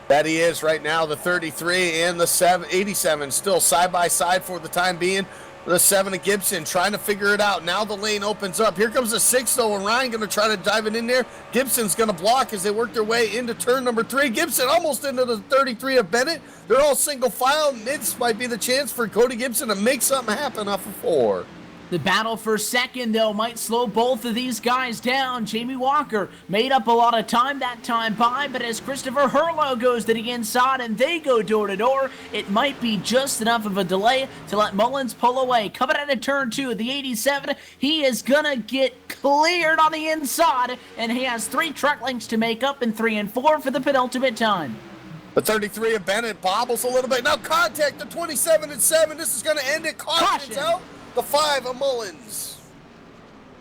That he is right now. The 33 and the 87 still side-by-side for the time being. The 7 of Gibson trying to figure it out. Now the lane opens up. Here comes the 6, though, and Ryan going to try to dive it in there. Gibson's going to block as they work their way into turn number 3. Gibson almost into the 33 of Bennett. They're all single file. This might be the chance for Cody Gibson to make something happen off of 4. The battle for second, though, might slow both of these guys down. Jamie Walker made up a lot of time that time by, but as Christopher Hurlow goes to the inside and they go door to door, it might be just enough of a delay to let Mullins pull away. Coming out of turn 2, the 87, he is gonna get cleared on the inside, and he has 3 truck lengths to make up in 3 and 4 for the penultimate time. The 33 of Bennett bobbles a little bit. Now contact the 27 and 7. This is going to end it. Caution's out. The 5 of Mullins.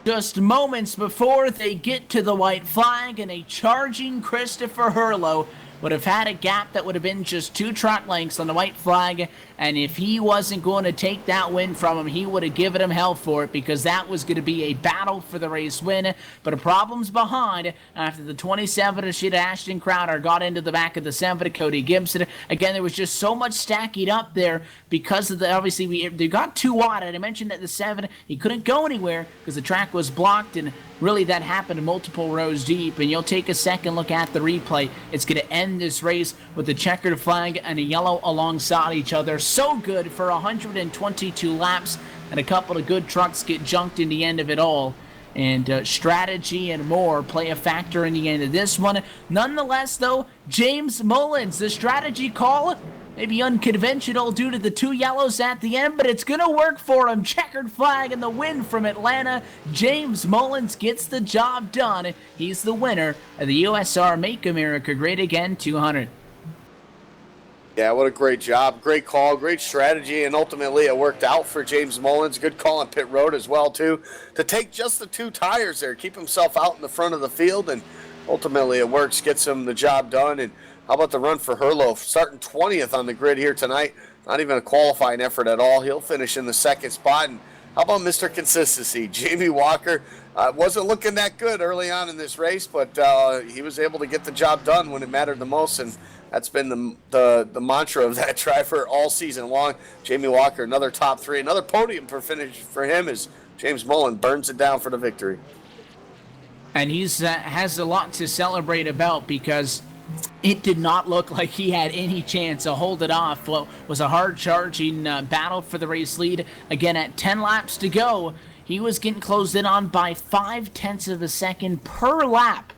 Just moments before they get to the white flag, and a charging Christopher Hurlow would have had a gap that would have been just 2 truck lengths on the white flag, and if he wasn't going to take that win from him, he would have given him hell for it, because that was going to be a battle for the race win. But problems behind after the 27 of Shida Ashton Crowder got into the back of the 7 of Cody Gibson. Again, there was just so much stacking up there because of the, obviously, they got too wide, and I mentioned that the 7, he couldn't go anywhere because the track was blocked, and really that happened multiple rows deep. And you'll take a second look at the replay. It's going to end this race with a checkered flag and a yellow alongside each other. So good for 122 laps, and a couple of good trucks get junked in the end of it all. And strategy and more play a factor in the end of this one. Nonetheless, though, James Mullins, the strategy call, maybe unconventional due to the 2 yellows at the end, but it's going to work for him. Checkered flag and the win from Atlanta. James Mullins gets the job done. He's the winner of the USR Make America Great Again 200. Yeah, what a great job. Great call, great strategy, and ultimately it worked out for James Mullins. Good call on pit road as well, too, to take just the 2 tires there, keep himself out in the front of the field, and ultimately it works, gets him the job done. And how about the run for Hurlow, starting 20th on the grid here tonight? Not even a qualifying effort at all. He'll finish in the 2nd spot. And how about Mr. Consistency? Jamie Walker wasn't looking that good early on in this race, but he was able to get the job done when it mattered the most, and that's been the mantra of that driver all season long. Jamie Walker, another top 3, another podium for finish for him as James Mullins burns it down for the victory. And he's has a lot to celebrate about, because it did not look like he had any chance to hold it off. What was a hard-charging battle for the race lead. Again, at 10 laps to go, he was getting closed in on by 0.5 of a second per lap.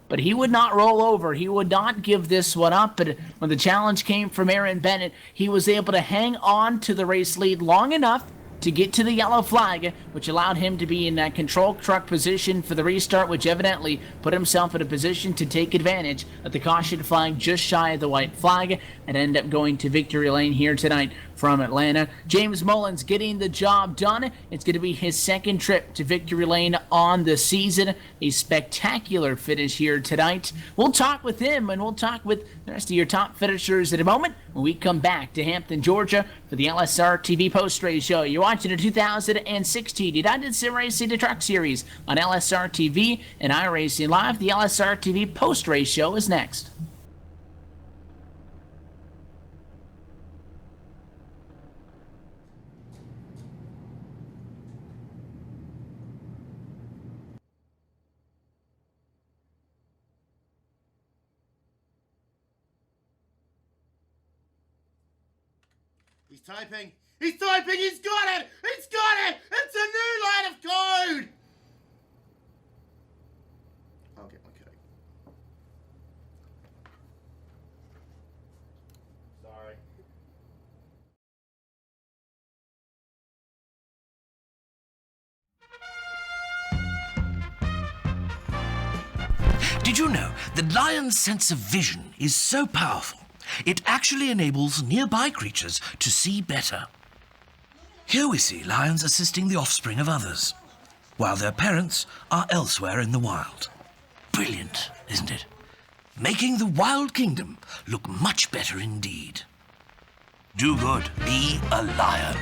But he would not roll over. He would not give this one up. But when the challenge came from Aaron Bennett, he was able to hang on to the race lead long enough to get to the yellow flag, which allowed him to be in that control truck position for the restart, which evidently put himself in a position to take advantage of the caution flag just shy of the white flag and end up going to victory lane here tonight from Atlanta. James Mullins getting the job done. It's going to be his second trip to victory lane on the season. A spectacular finish here tonight. We'll talk with him, and we'll talk with the rest of your top finishers in a moment when we come back to Hampton, Georgia for the LSRTV post-race show. You're watching the 2016 United Sim Racing the Truck Series on LSRTV and iRacing Live. The LSRTV post-race show is next. He's typing! He's typing! He's got it! He's got it! It's a new line of code! I'll get my code. Sorry. Did you know that Lion's sense of vision is so powerful, it actually enables nearby creatures to see better? Here we see lions assisting the offspring of others, while their parents are elsewhere in the wild. Brilliant, isn't it? Making the wild kingdom look much better indeed. Do good, be a lion.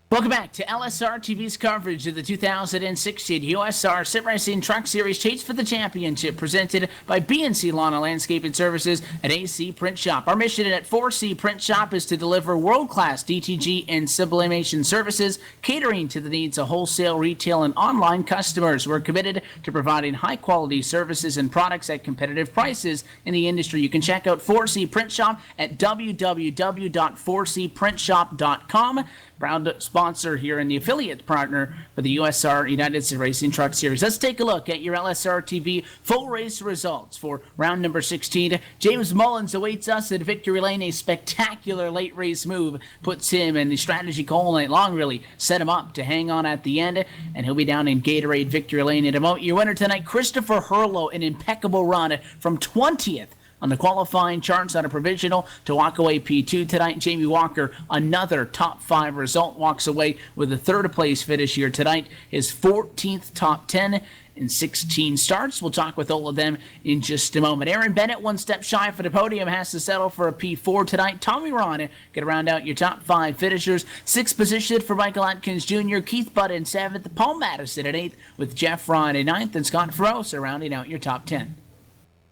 Welcome back to LSRTV's coverage of the 2016 USR Sim Racing Truck Series Chase for the Championship, presented by BNC Lawn and Landscaping Services at AC Print Shop. Our mission at 4C Print Shop is to deliver world-class DTG and sublimation services, catering to the needs of wholesale, retail, and online customers. We're committed to providing high-quality services and products at competitive prices in the industry. You can check out 4C Print Shop at www.4cprintshop.com. Proud sponsor here and the affiliate partner for the USR United States Racing Truck Series. Let's take a look at your LSRTV full race results for round number 16. James Mullins awaits us at victory lane. A spectacular late race move puts him in the strategy all night long, really set him up to hang on at the end, and he'll be down in Gatorade victory lane in a moment. Your winner tonight, Christopher Hurlow, an impeccable run from 20th on the qualifying charts on a provisional to walk away P2 tonight. Jamie Walker, another top 5 result, walks away with a third place finish here tonight. His 14th top 10 in 16 starts. We'll talk with all of them in just a moment. Aaron Bennett, one step shy for the podium, has to settle for a P4 tonight. Tommy Ron going to round out your top 5 finishers. 6th position for Michael Atkins Jr., Keith Budd in 7th, Paul Madison at 8th, with Jeff Ryan in 9th, and Scott Ferrosa rounding out your top 10.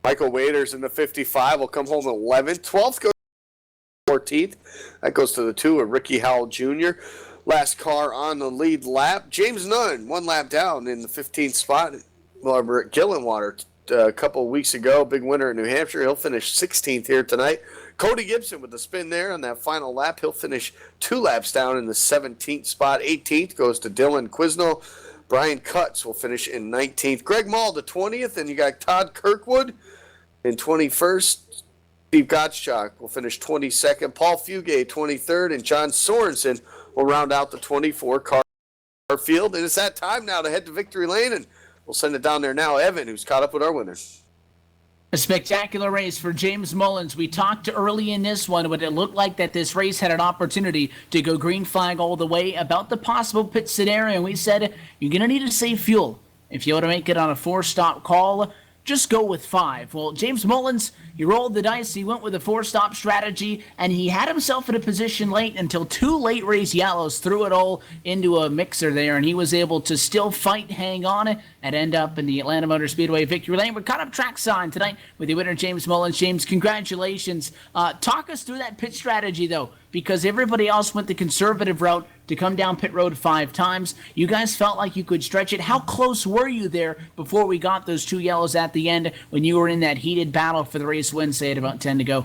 Michael Waiters in the 55 will come home 11th. 12th goes to 14th. That goes to the 2 of Ricky Howell Jr. Last car on the lead lap. James Nunn, 1 lap down in the 15th spot. Well, at Gillenwater a couple of weeks ago, big winner in New Hampshire. He'll finish 16th here tonight. Cody Gibson with the spin there on that final lap. He'll finish 2 laps down in the 17th spot. 18th goes to Dylan Quisnell. Brian Cutts will finish in 19th. Greg Mall to 20th, and you got Todd Kirkwood in 21st. Steve Gottschalk will finish 22nd. Paul Fugate 23rd, and John Sorensen will round out the 24-car field. And it's that time now to head to victory lane, and we'll send it down there now. Evan, who's caught up with our winners. A spectacular race for James Mullins. We talked early in this one when it looked like that this race had an opportunity to go green flag all the way about the possible pit scenario, and we said you're going to need to save fuel. If you want to make it on a 4-stop call, just go with 5. Well, James Mullins, he rolled the dice. He went with a 4-stop strategy, and he had himself in a position late until 2 late race yellows threw it all into a mixer there, and he was able to still fight, hang on, and end up in the Atlanta Motor Speedway victory lane. We're caught up trackside tonight with the winner, James Mullins. James, congratulations. Talk us through that pit strategy, though, because everybody else went the conservative route to come down pit road 5 times. You guys felt like you could stretch it. How close were you there before we got those 2 yellows at the end when you were in that heated battle for the race win, say at about 10 to go?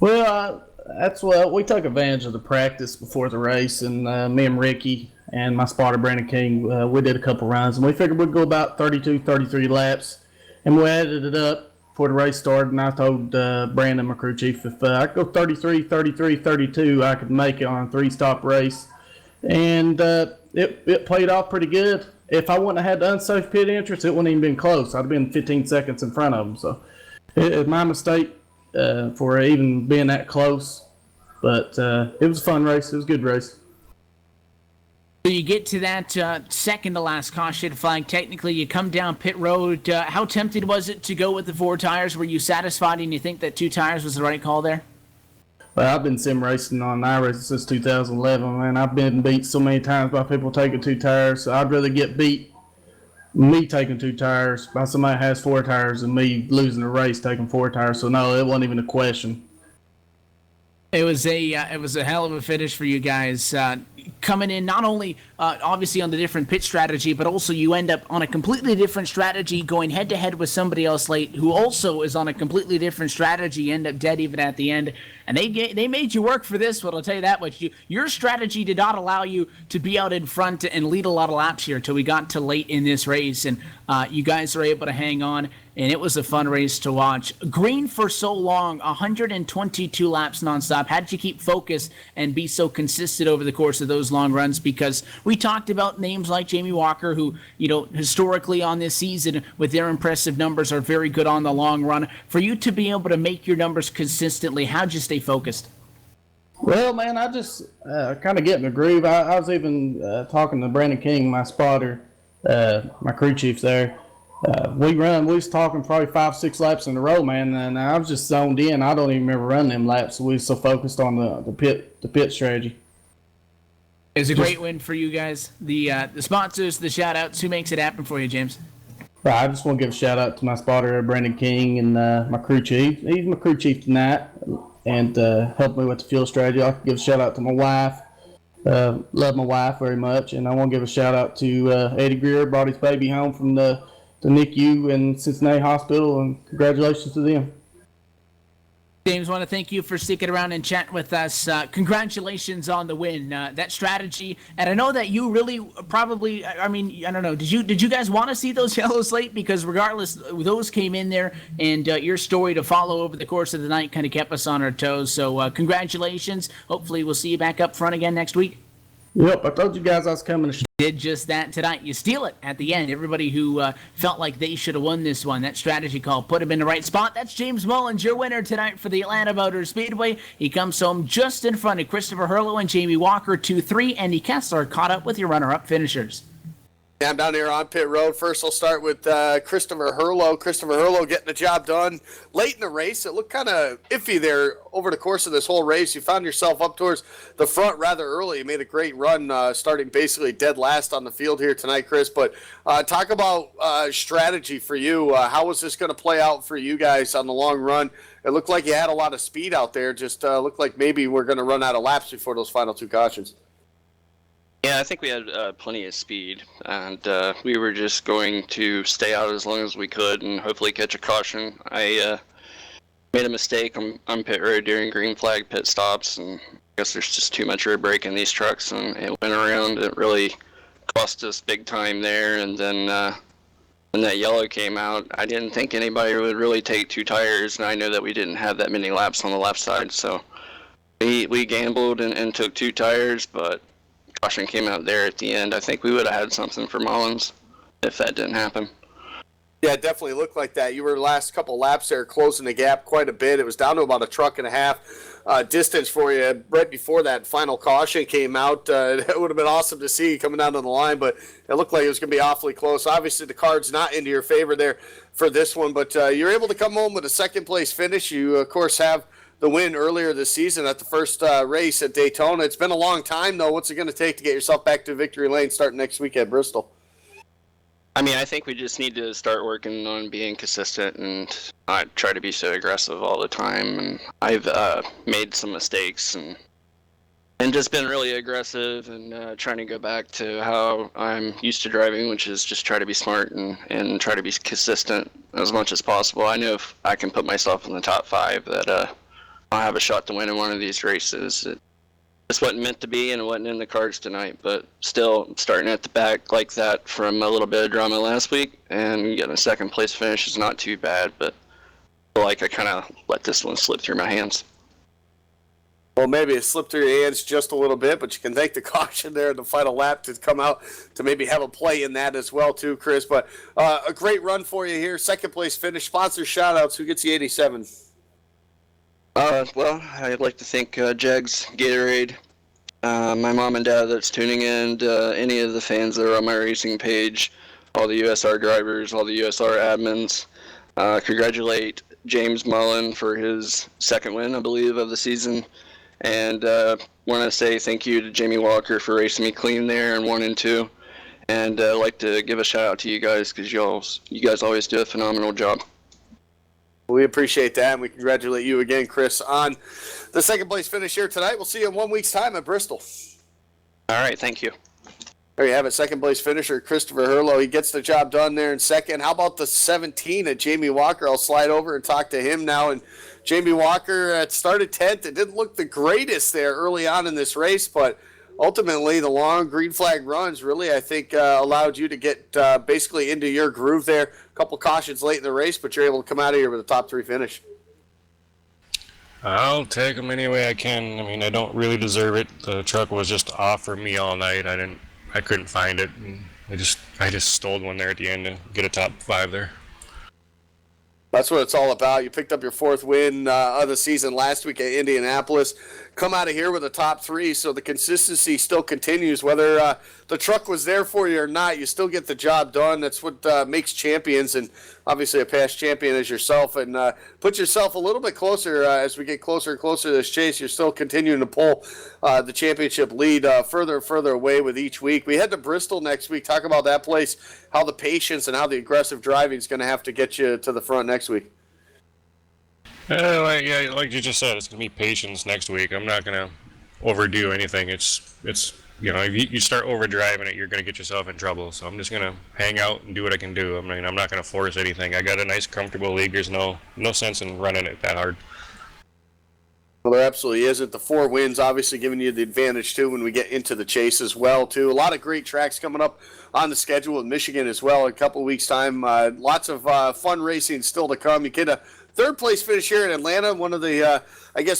Well, that's what we took advantage of the practice before the race, and me and Ricky and my spotter Brandon King, we did a couple runs, and we figured we'd go about 32, 33 laps, and we added it up before the race started. And I told Brandon, my crew chief, if I could go 33, 33, 32, I could make it on a 3-stop race, and it played off pretty good. if I wouldn't have had the unsafe pit entrance, it wouldn't even been close. I'd have been 15 seconds in front of them. So it's my mistake for even being that close. But it was a fun race. It was a good race. So you get to that second to last caution flag. Technically, you come down pit road. How tempted was it to go with the 4 tires? Were you satisfied and you think that 2 tires was the right call there? Well, I've been sim racing on iRacing since 2011, man. I've been beat so many times by people taking 2 tires. So I'd rather get beat me taking 2 tires by somebody that has 4 tires than me losing the race taking 4 tires. So no, it wasn't even a question. It was a hell of a finish for you guys, coming in not only obviously on the different pit strategy, but also you end up on a completely different strategy going head to head with somebody else late who also is on a completely different strategy. End up dead even at the end, and they made you work for this one. I'll tell you that much. Your strategy did not allow you to be out in front and lead a lot of laps here till we got to late in this race, and you guys were able to hang on. And it was a fun race to watch. Green for so long, 122 laps nonstop. How did you keep focused and be so consistent over the course of those long runs? Because we talked about names like Jamie Walker, who, historically on this season with their impressive numbers are very good on the long run. For you to be able to make your numbers consistently, how'd you stay focused? Well, man, I just kind of get in the groove. I was even talking to Brandon King, my spotter, my crew chief there. We was talking probably 5-6 laps in a row, man, and I was just zoned in. I don't even remember running them laps. We were so focused on the pit strategy. It was a great win for you guys. The sponsors, the shout outs. Who makes it happen for you, James? I just want to give a shout out to my spotter, Brandon King, and my crew chief. He's my crew chief tonight, and helped me with the fuel strategy. I can give a shout out to my wife. Love my wife very much, and I want to give a shout out to Eddie Greer, brought his baby home from the NICU in Cincinnati Hospital, and congratulations to them. James, want to thank you for sticking around and chatting with us. Congratulations on the win. That strategy, and I know that you really probably, I don't know, did you guys want to see those yellows late? Because regardless, those came in there, and your story to follow over the course of the night kind of kept us on our toes. So congratulations. Hopefully we'll see you back up front again next week. Yep, I told you guys I was coming to Did just that tonight. You steal it at the end. Everybody who felt like they should have won this one, that strategy call put him in the right spot. That's James Mullins, your winner tonight for the Atlanta Motor Speedway. He comes home just in front of Christopher Hurlow and Jamie Walker, 2-3. Andy Kessler caught up with your runner-up finishers. Yeah, I'm down here on pit road. First, I'll start with Christopher Hurlow. Christopher Hurlow getting the job done late in the race. It looked kind of iffy there over the course of this whole race. You found yourself up towards the front rather early. You made a great run, starting basically dead last on the field here tonight, Chris. But talk about strategy for you. How was this going to play out for you guys on the long run? It looked like you had a lot of speed out there. Just looked like maybe we're going to run out of laps before those final 2 cautions. Yeah, I think we had plenty of speed, and we were just going to stay out as long as we could and hopefully catch a caution. I made a mistake on pit road during green flag pit stops, and I guess there's just too much road brake in these trucks, and it went around. It really cost us big time there, and then when that yellow came out, I didn't think anybody would really take 2 tires, and I know that we didn't have that many laps on the left side, so we gambled and took 2 tires, but caution came out there at the end. I think we would have had something for Mullins if that didn't happen. Yeah, it definitely looked like that. You were the last couple laps there closing the gap quite a bit. It was down to about a truck and a half distance for you right before that final caution came out. It would have been awesome to see coming down on the line, but it looked like it was going to be awfully close. Obviously, the card's not into your favor there for this one, but you're able to come home with a second-place finish. You, of course, have the win earlier this season at the first race at Daytona. It's been a long time, though. What's it going to take to get yourself back to victory lane starting next week at Bristol? I mean, I think we just need to start working on being consistent and not try to be so aggressive all the time. And I've made some mistakes and just been really aggressive and trying to go back to how I'm used to driving, which is just try to be smart and try to be consistent as much as possible. I know if I can put myself in the top 5 that I'll have a shot to win in one of these races. It just wasn't meant to be, and it wasn't in the cards tonight, but still starting at the back like that from a little bit of drama last week and getting a second place finish is not too bad, but I feel like I kind of let this one slip through my hands. Well, maybe it slipped through your hands just a little bit, but you can thank the caution there in the final lap to come out to maybe have a play in that as well, too, Chris. But a great run for you here. Second place finish. Sponsor shout-outs. Who gets the 87? Well, I'd like to thank Jags, Gatorade, my mom and dad that's tuning in, any of the fans that are on my racing page, all the USR drivers, all the USR admins. Congratulate James Mullen for his second win, I believe, of the season. And want to say thank you to Jamie Walker for racing me clean there in 1 and 2. And I'd like to give a shout out to you guys because you guys always do a phenomenal job. We appreciate that, and we congratulate you again, Chris, on the second place finish here tonight. We'll see you in 1 week's time at Bristol. All right, thank you. There you have it, second place finisher, Christopher Hurlow. He gets the job done there in second. How about the 17 at Jamie Walker? I'll slide over and talk to him now. And Jamie Walker started 10th. It didn't look the greatest there early on in this race, but ultimately the long green flag runs really, I think, allowed you to get basically into your groove there. A couple cautions late in the race, but you're able to come out of here with a top 3 finish. I'll take them any way I can. I mean, I don't really deserve it. The truck was just off for me all night. I couldn't find it. And I just stole one there at the end to get a top 5 there. That's what it's all about. You picked up your 4th win of the season last week at Indianapolis. Come out of here with a top 3, so the consistency still continues. Whether the truck was there for you or not, you still get the job done. That's what makes champions, and obviously a past champion as yourself. And put yourself a little bit closer as we get closer and closer to this chase. You're still continuing to pull the championship lead further and further away with each week. We head to Bristol next week. Talk about that place, how the patience and how the aggressive driving is going to have to get you to the front next week. Like you just said, it's going to be patience next week. I'm not going to overdo anything. It's if you start overdriving it, you're going to get yourself in trouble. So I'm just going to hang out and do what I can do. I mean, I'm not going to force anything. I got a nice, comfortable league. There's no sense in running it that hard. Well, there absolutely isn't. The 4 wins obviously giving you the advantage, too, when we get into the chase as well, too. A lot of great tracks coming up on the schedule in Michigan as well in a couple of weeks' time. Lots of fun racing still to come. You get a 3rd place finish here in Atlanta, one of the,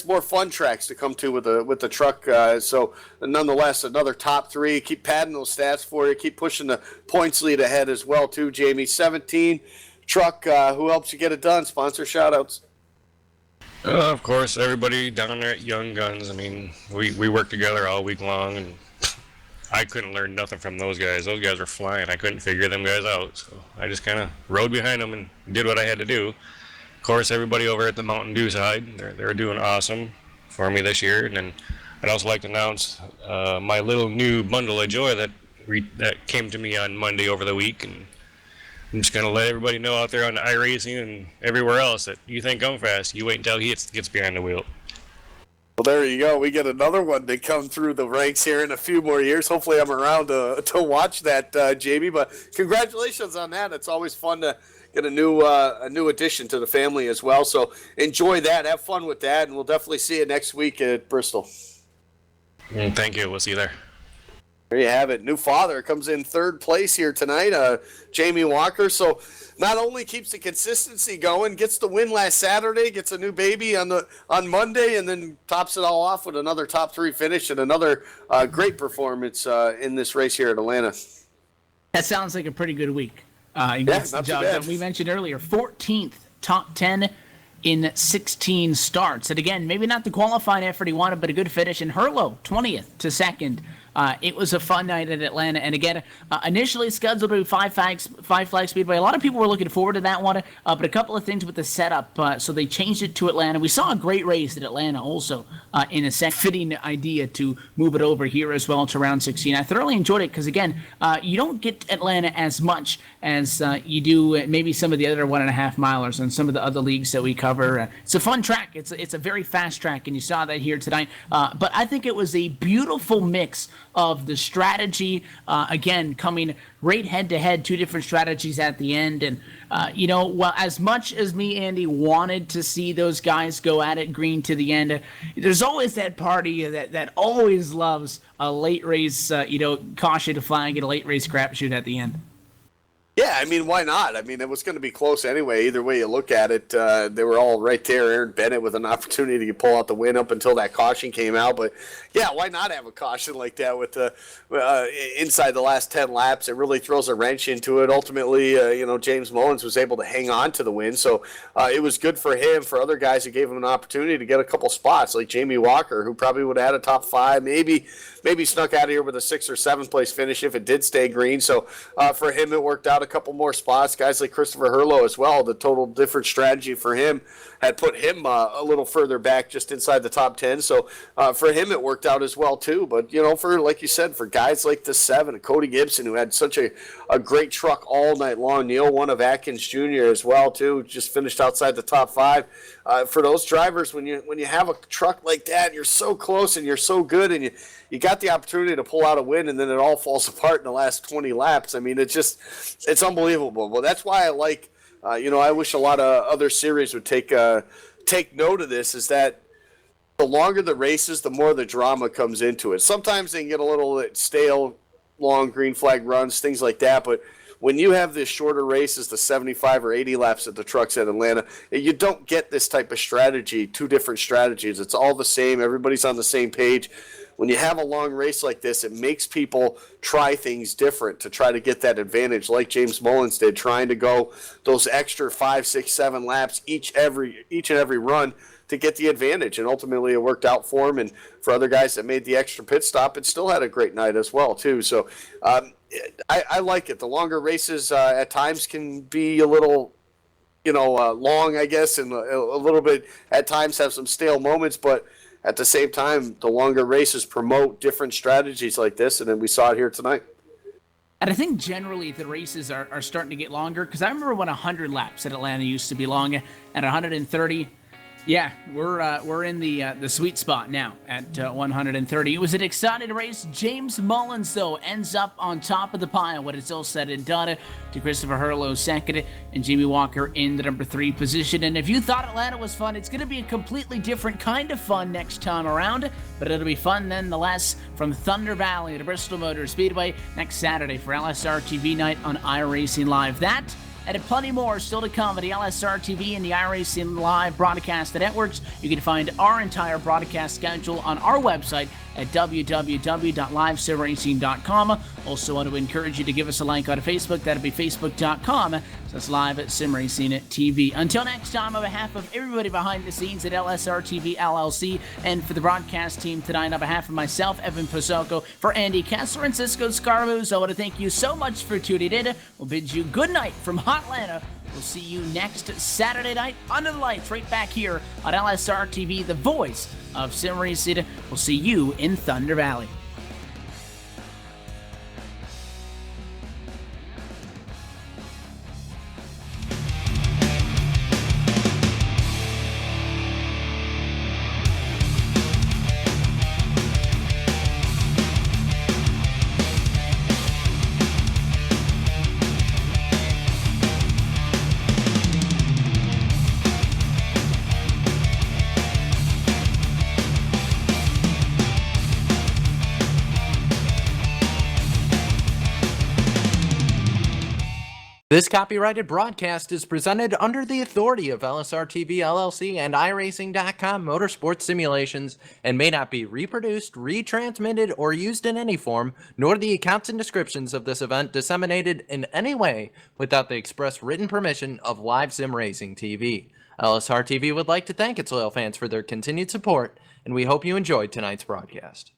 more fun tracks to come to with the truck. So, nonetheless, another top 3. Keep padding those stats for you. Keep pushing the points lead ahead as well, too, Jamie. 17, truck, who helps you get it done? Sponsor shout-outs. Of course, everybody down there at Young Guns. I mean, we work together all week long, and I couldn't learn nothing from those guys. Those guys were flying. I couldn't figure them guys out. So I just kind of rode behind them and did what I had to do. Of course, everybody over at the Mountain Dew side, they're doing awesome for me this year. And then I'd also like to announce my little new bundle of joy that came to me on Monday over the week. And I'm just going to let everybody know out there on the iRacing and everywhere else that you think I'm fast, you wait until he gets behind the wheel. Well, there you go. We get another one to come through the ranks here in a few more years. Hopefully I'm around to watch that, Jamie. But congratulations on that. It's always fun to get a new addition to the family as well. So enjoy that. Have fun with that. And we'll definitely see you next week at Bristol. Thank you. We'll see you there. There you have it. New father comes in 3rd place here tonight, Jamie Walker. So not only keeps the consistency going, gets the win last Saturday, gets a new baby on Monday, and then tops it all off with another top 3 finish and another great performance in this race here at Atlanta. That sounds like a pretty good week. Not too bad. We mentioned earlier, 14th, top 10 in 16 starts. And again, maybe not the qualifying effort he wanted, but a good finish. And Hurlow, 20th to 2nd. It was a fun night at Atlanta, and again, initially scheduled to be Five Flag Speedway. A lot of people were looking forward to that one, but a couple of things with the setup, so they changed it to Atlanta. We saw a great race at Atlanta also in a fitting idea to move it over here as well to round 16. I thoroughly enjoyed it because, again, you don't get Atlanta as much as you do maybe some of the other 1.5 milers and some of the other leagues that we cover. It's a fun track. It's a very fast track, and you saw that here tonight. But I think it was a beautiful mix of the strategy, again, coming right head-to-head, 2 different strategies at the end. And, well, as much as me, Andy, wanted to see those guys go at it green to the end, there's always that party that always loves a late race, caution flag and a late race crapshoot at the end. Yeah, I mean, why not? I mean, it was going to be close anyway. Either way you look at it, they were all right there. Aaron Bennett with an opportunity to pull out the win up until that caution came out. But yeah, why not have a caution like that with inside the last 10 laps? It really throws a wrench into it. Ultimately, James Mullins was able to hang on to the win, so it was good for him. For other guys, it gave him an opportunity to get a couple spots, like Jamie Walker, who probably would have had a top 5, maybe snuck out of here with a 6th or 7th place finish if it did stay green. So for him, it worked out a couple more spots. Guys like Christopher Herlo as well, the total different strategy for him had put him a little further back just inside the top 10. So for him, it worked out as well too. But, for, like you said, for guys like the 7, Cody Gibson, who had such a great truck all night long, Neil one of Atkins Jr. as well too, just finished outside the top 5. For those drivers, when you have a truck like that, and you're so close and you're so good, and you got the opportunity to pull out a win, and then it all falls apart in the last 20 laps. I mean, it's unbelievable. Well, that's why I like, I wish a lot of other series would take note of this, is that the longer the races, the more the drama comes into it. Sometimes they can get a little stale, long green flag runs, things like that, but when you have the shorter races, the 75 or 80 laps at the trucks at Atlanta, you don't get this type of strategy, 2 different strategies. It's all the same. Everybody's on the same page. When you have a long race like this, it makes people try things different to try to get that advantage, like James Mullins did, trying to go those extra 5, 6, 7 laps each and every run to get the advantage. And ultimately it worked out for him. And for other guys that made the extra pit stop, it still had a great night as well, too. So I like it. The longer races at times can be a little, long, I guess, and a little bit at times have some stale moments, but at the same time, the longer races promote different strategies like this, and then we saw it here tonight. And I think generally the races are starting to get longer, because I remember when 100 laps at Atlanta used to be long, at 130. Yeah, we're in the sweet spot now at 130. It was an exciting race. James Mullins, though, ends up on top of the pile when it's all said and done, to Christopher Herlo second and Jamie Walker in the number 3 position. And if you thought Atlanta was fun, it's going to be a completely different kind of fun next time around, but it'll be fun nonetheless from Thunder Valley to Bristol Motor Speedway next Saturday for LSRTV night on iRacing Live. That and plenty more still to come at the LSRTV and the iRacing Live broadcast networks. You can find our entire broadcast schedule on our website at www.livesimracing.com. Also want to encourage you to give us a like on Facebook. That'll be facebook.com/live at SimRacing TV. Until next time, on behalf of everybody behind the scenes at LSRTV LLC and for the broadcast team tonight, on behalf of myself, Evan Posoco, for Andy Kessler and Cisco Scaramouche, I want to thank you so much for tuning in. We'll bid you good night from Hotlanta. We'll see you next Saturday night under the lights right back here on LSRTV, the voice of Sim Racing. We'll see you in Thunder Valley. This copyrighted broadcast is presented under the authority of LSRTV LLC and iRacing.com Motorsports Simulations and may not be reproduced, retransmitted, or used in any form, nor the accounts and descriptions of this event disseminated in any way without the express written permission of Live Sim Racing TV. LSRTV would like to thank its loyal fans for their continued support, and we hope you enjoyed tonight's broadcast.